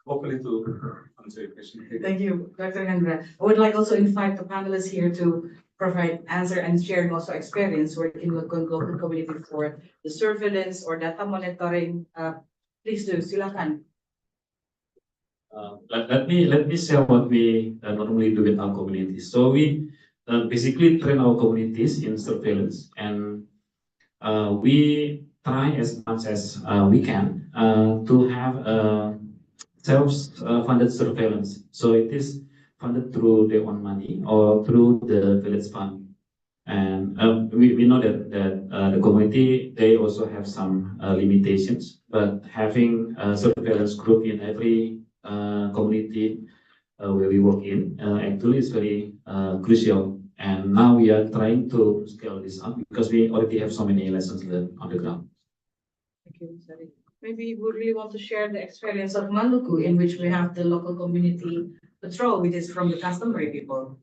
Hopefully to answer your question. Thank you, Dr. Hendra. I would like also invite the panelists here to provide answer and sharing also experience working with local community for the surveillance or data monitoring. Please do, silakan. Let me share what we normally do with our communities. So we basically train our communities in surveillance, and we try as much as we can to have self-funded surveillance. So it is funded through their own money or through the village fund. And we know that the community, they also have some limitations, but having a surveillance group in every community where we work in actually is very crucial. And now we are trying to scale this up because we already have so many lessons learned on the ground. Thank you, Sari. Maybe you would really want to share the experience of Maluku, in which we have the local community patrol, which is from the customary people.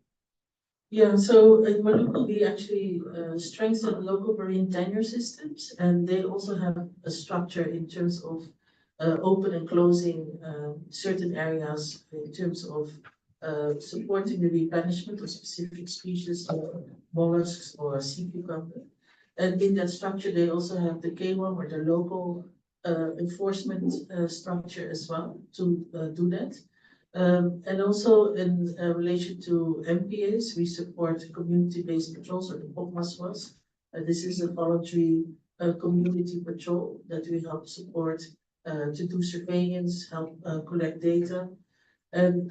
Yeah, so in Maluku, we actually strengthen local marine tenure systems, and they also have a structure in terms of open and closing certain areas in terms of supporting the replenishment of specific species of mollusks or sea cucumber. And in that structure, they also have the K1 or the local enforcement structure as well to do that. And also in relation to MPAs, we support community-based patrols, or the POCMASWAS. This is a voluntary community patrol that we help support to do surveillance, help collect data. And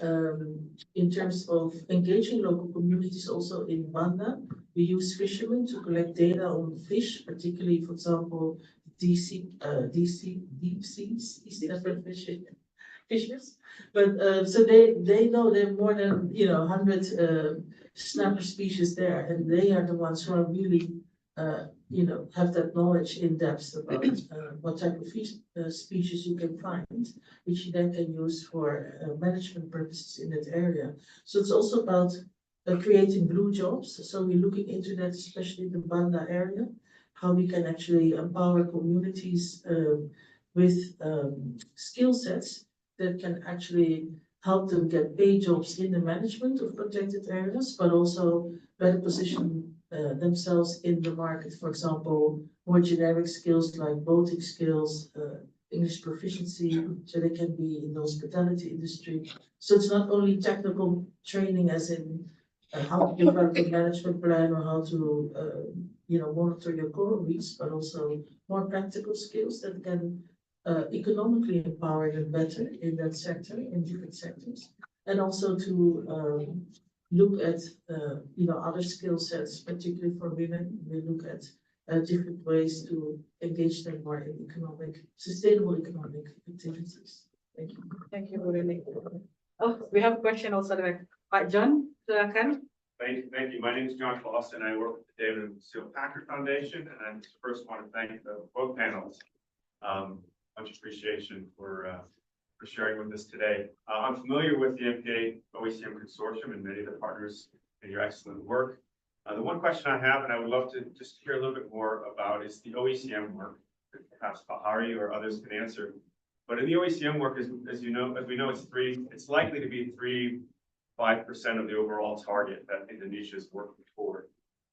in terms of engaging local communities, also in Banda, we use fishermen to collect data on fish, particularly, for example, deep sea fishes. But so they know there are more than 100 snapper species there, and they are the ones who are really have that knowledge in depth about what type of fish species you can find, which you then can use for management purposes in that area. So it's also about creating blue jobs. So we're looking into that, especially in the Banda area, how we can actually empower communities with skill sets that can actually help them get paid jobs in the management of protected areas, but also better position themselves in the market. For example, more generic skills like boating skills, English proficiency, so they can be in the hospitality industry. So it's not only technical training as in how to develop a management plan or how to monitor your coral reefs, but also more practical skills that can economically empower them better in that sector, in different sectors, and also to look at other skill sets, particularly for women. We look at different ways to engage them more in sustainable economic activities. Thank you. Thank you, Burili. Oh, we have a question also there. John, silakan. Thank you. My name is John Foss, and I work with the David and Lucille Packard Foundation. And I first want to thank both panels. Much appreciation for sharing with us today. I'm familiar with the MPA OECM consortium and many of the partners in your excellent work. The one question I have, and I would love to just hear a little bit more about, is the OECM work that perhaps Bahari or others can answer. But in the OECM work, as we know, it's likely to be 5% of the overall target that Indonesia is working toward.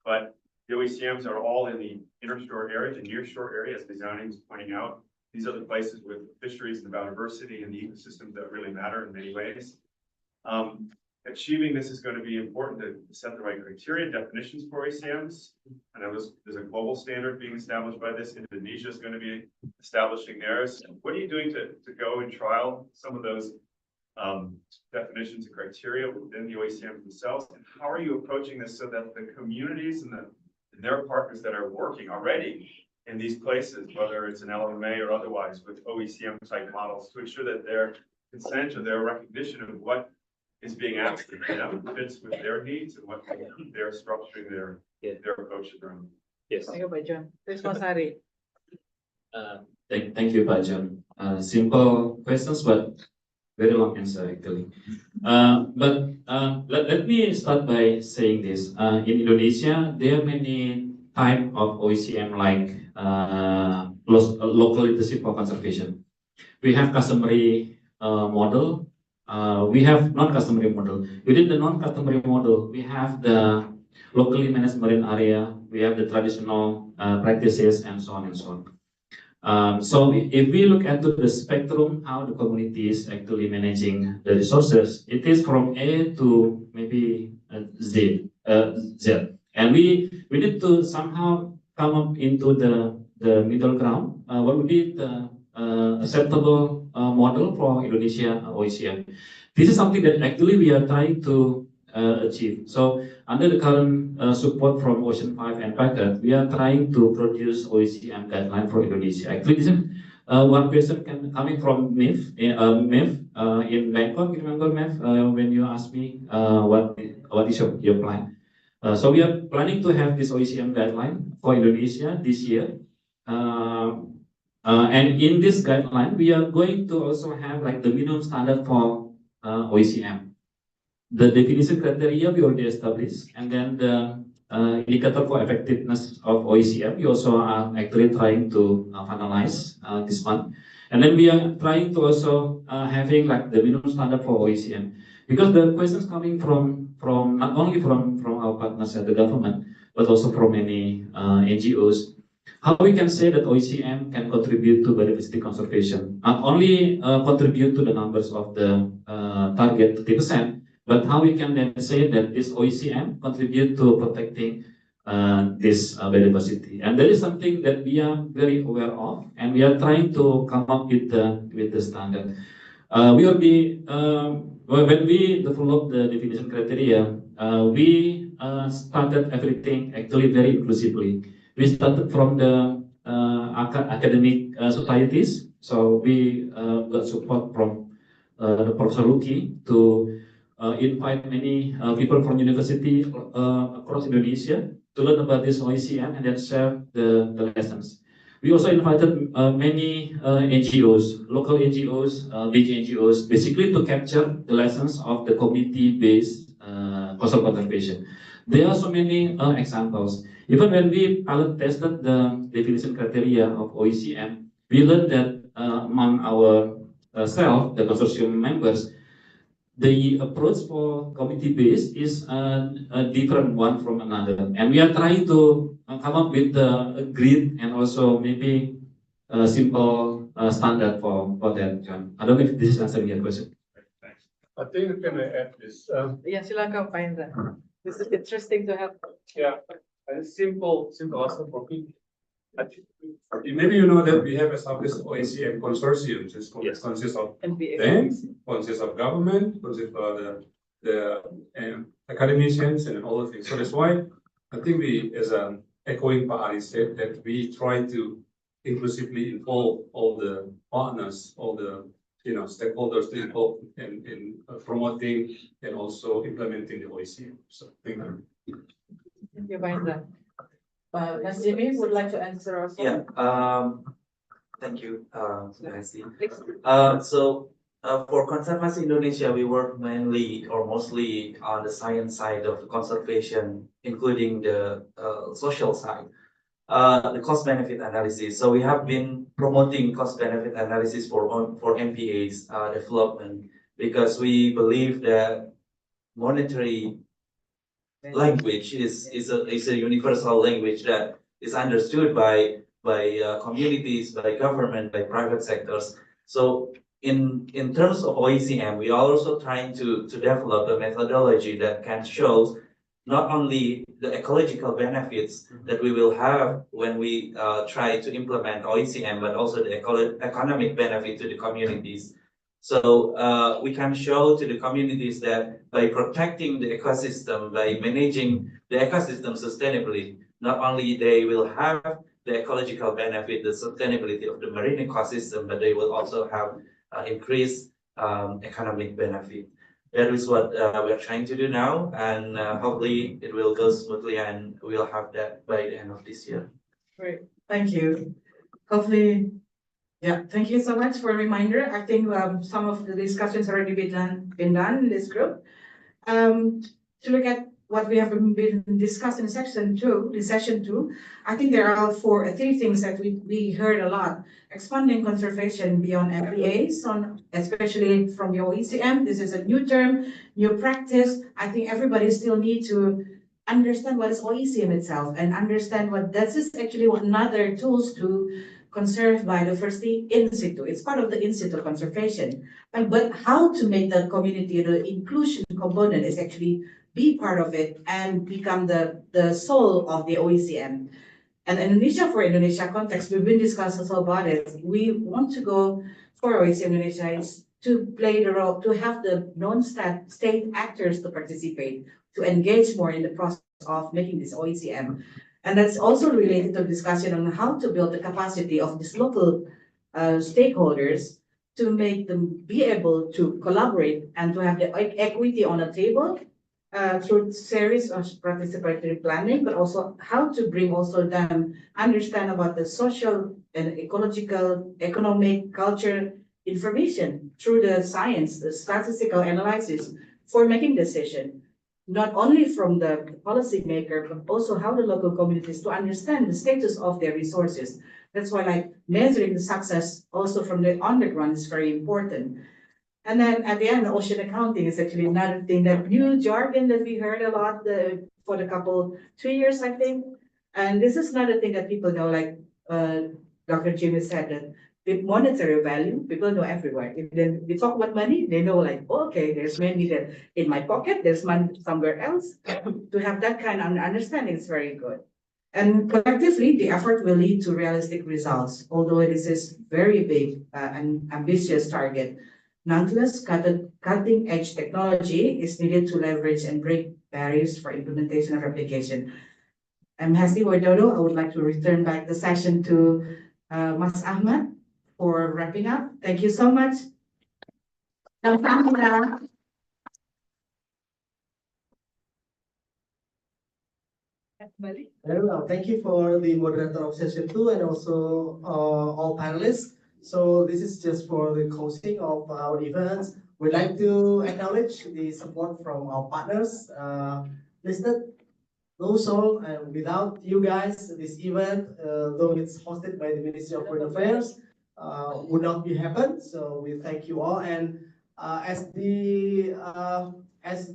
But the OECMs are all in the intershore area, the nearshore area, as Bizani was pointing out. These are the places with fisheries and biodiversity and the ecosystems that really matter in many ways. Achieving this is going to be important to set the right criteria, definitions for OECMs. I know there's a global standard being established by this. Indonesia is going to be establishing theirs. What are you doing to go and trial some of those definitions and criteria within the OECMs themselves? And how are you approaching this so that the communities and their partners that are working already in these places, whether it's an LMA or otherwise, with OECM type models, to ensure that their consent or their recognition of what is being asked of them fits with their needs and what they're structuring their approach around? Yes. Thank you, Pak John. Please, Mas Hari. Thank you, Pak John. Simple questions, but very long answer actually. Let me start by saying this. In Indonesia, there are many type of OECM like local leadership for conservation. We have customary model. We have non-customary model. Within the non-customary model, we have the locally managed marine area. We have the traditional practices and so on and so on. So if we look at the spectrum, how the community is actually managing the resources, it is from A to maybe Z. And we need to somehow come up into the middle ground. What would be the acceptable model for Indonesia OECM? This is something that actually we are trying to achieved. So under the current support from Ocean 5 and Packet, we are trying to produce OECM guideline for Indonesia. Actually, this is one question coming from MEF in Bangkok. You remember MEF when you asked me what is your plan? So we are planning to have this OECM guideline for Indonesia this year. And in this guideline, we are going to also have like the minimum standard for OECM. The definition criteria we already established, and then the indicator for effectiveness of OECM, we also are actually trying to finalize this month. And then we are trying to also having like the minimum standard for OECM. Because the questions coming from not only from our partners at the government, but also from many NGOs, how we can say that OECM can contribute to biodiversity conservation, not only contribute to the numbers of the target 30%, but how we can then say that this OECM contribute to protecting this biodiversity. And that is something that we are very aware of, and we are trying to come up with the standard. We already, when we developed the definition criteria, we started everything actually very inclusively. We started from the academic societies, so we got support from the Professor Luki to invite many people from university across Indonesia to learn about this OECM and then share the lessons. We also invited many NGOs, local NGOs, big NGOs, basically to capture the lessons of the community-based coastal conservation. There are so many examples. Even when we pilot tested the definition criteria of OECM, we learned that among our the consortium members, the approach for community-based is a different one from another. And we are trying to come up with a grid and also maybe a simple standard for that, John. I don't know if this is answering your question. I think can I add this? Yeah, silakan Pak Indra. This is interesting to have. Yeah, a simple answer for me. Maybe you know that we have established OECM consortium, which consists of banks, consists of government, consists of the academicians and all the things. So that's why I think we, as echoing Pak Ari said, that we try to inclusively involve all the partners, all the stakeholders to involve in promoting and also implementing the OECM. So thank you. Thank you, Pak Indra. Mas Jimmy would like to answer also. Yeah. Thank you, Nancy. So for Conservasi Indonesia, we work mainly or mostly on the science side of conservation, including the social side, the cost-benefit analysis. So we have been promoting cost-benefit analysis for MPAs development because we believe that monetary language is a universal language that is understood by communities, by government, by private sectors. So in terms of OECM, we are also trying to develop a methodology that can show not only the ecological benefits that we will have when we try to implement OECM, but also the economic benefit to the communities. So we can show to the communities that by protecting the ecosystem, by managing the ecosystem sustainably, not only they will have the ecological benefit, the sustainability of the marine ecosystem, but they will also have increased economic benefit. That is what we are trying to do now, and hopefully it will go smoothly, and we'll have that by the end of this year. Great, thank you. Hopefully. Yeah, thank you so much for a reminder. I think some of the discussions already been done in this group. To look at what we have been discussing in session two, I think there are three things that we heard a lot. Expanding conservation beyond MPAs, especially from the OECM. This is a new term, new practice. I think everybody still need to understand what is OECM itself and understand what this is actually another tools to conserve biodiversity in situ. It's part of the in situ conservation. But how to make the community, the inclusion component is actually be part of it and become the soul of the OECM. And Indonesia, for Indonesia context, we've been discussing also about it. We want to go for OECM Indonesia is to play the role, to have the non-state actors to participate, to engage more in the process of making this OECM. And that's also related to discussion on how to build the capacity of these local stakeholders to make them be able to collaborate and to have the equity on the table through series of participatory planning, but also how to bring also them understand about the social and ecological, economic, culture information through the science, the statistical analysis for making decision, not only from the policymaker, but also how the local communities to understand the status of their resources. That's why like measuring the success also from the underground is very important. And then at the end, ocean accounting is actually another thing, that new jargon that we heard a lot for the couple 2 years, I think. And this is another thing that people know, like Dr. Jimmy said, that with monetary value, people know everywhere. If then we talk about money, they know like, oh, okay, there's money that in my pocket, there's money somewhere else. To have that kind of understanding is very good. And collectively, the effort will lead to realistic results, although this is very big and ambitious target. Nonetheless, cutting-edge technology is needed to leverage and break barriers for implementation of application. I'm Hesti Widodo. I would like to return back the session to Mas Ahmad for wrapping up. Thank you so much. Kamsahamnida. Very well. Thank you for the moderator of session 2 and also all panelists. So this is just for the closing of our events. We'd like to acknowledge the support from our partners listed. Also, without you guys, this event, though it's hosted by the Ministry of Foreign Affairs, would not be happen. So we thank you all. And as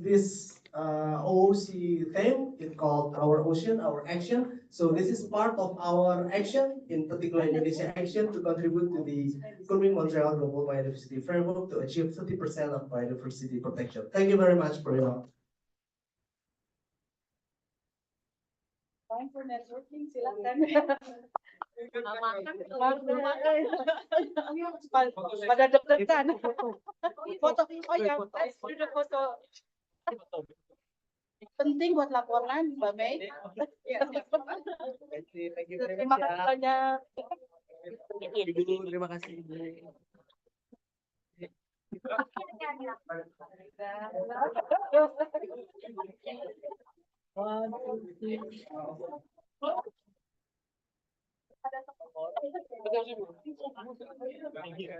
this OOC theme is called Our Ocean, Our Action. So this is part of our action, in particular Indonesia action, to contribute to the Kunming-Montreal Global Biodiversity Framework to achieve 30% of biodiversity protection. Thank you very much for your Time for networking, silakan. Pada deg-degan. Foto, oh ya, let's do the photo. Penting buat laporan, Mbak Mei. Terima kasih banyak. Terima kasih. One, two, three. Thank you.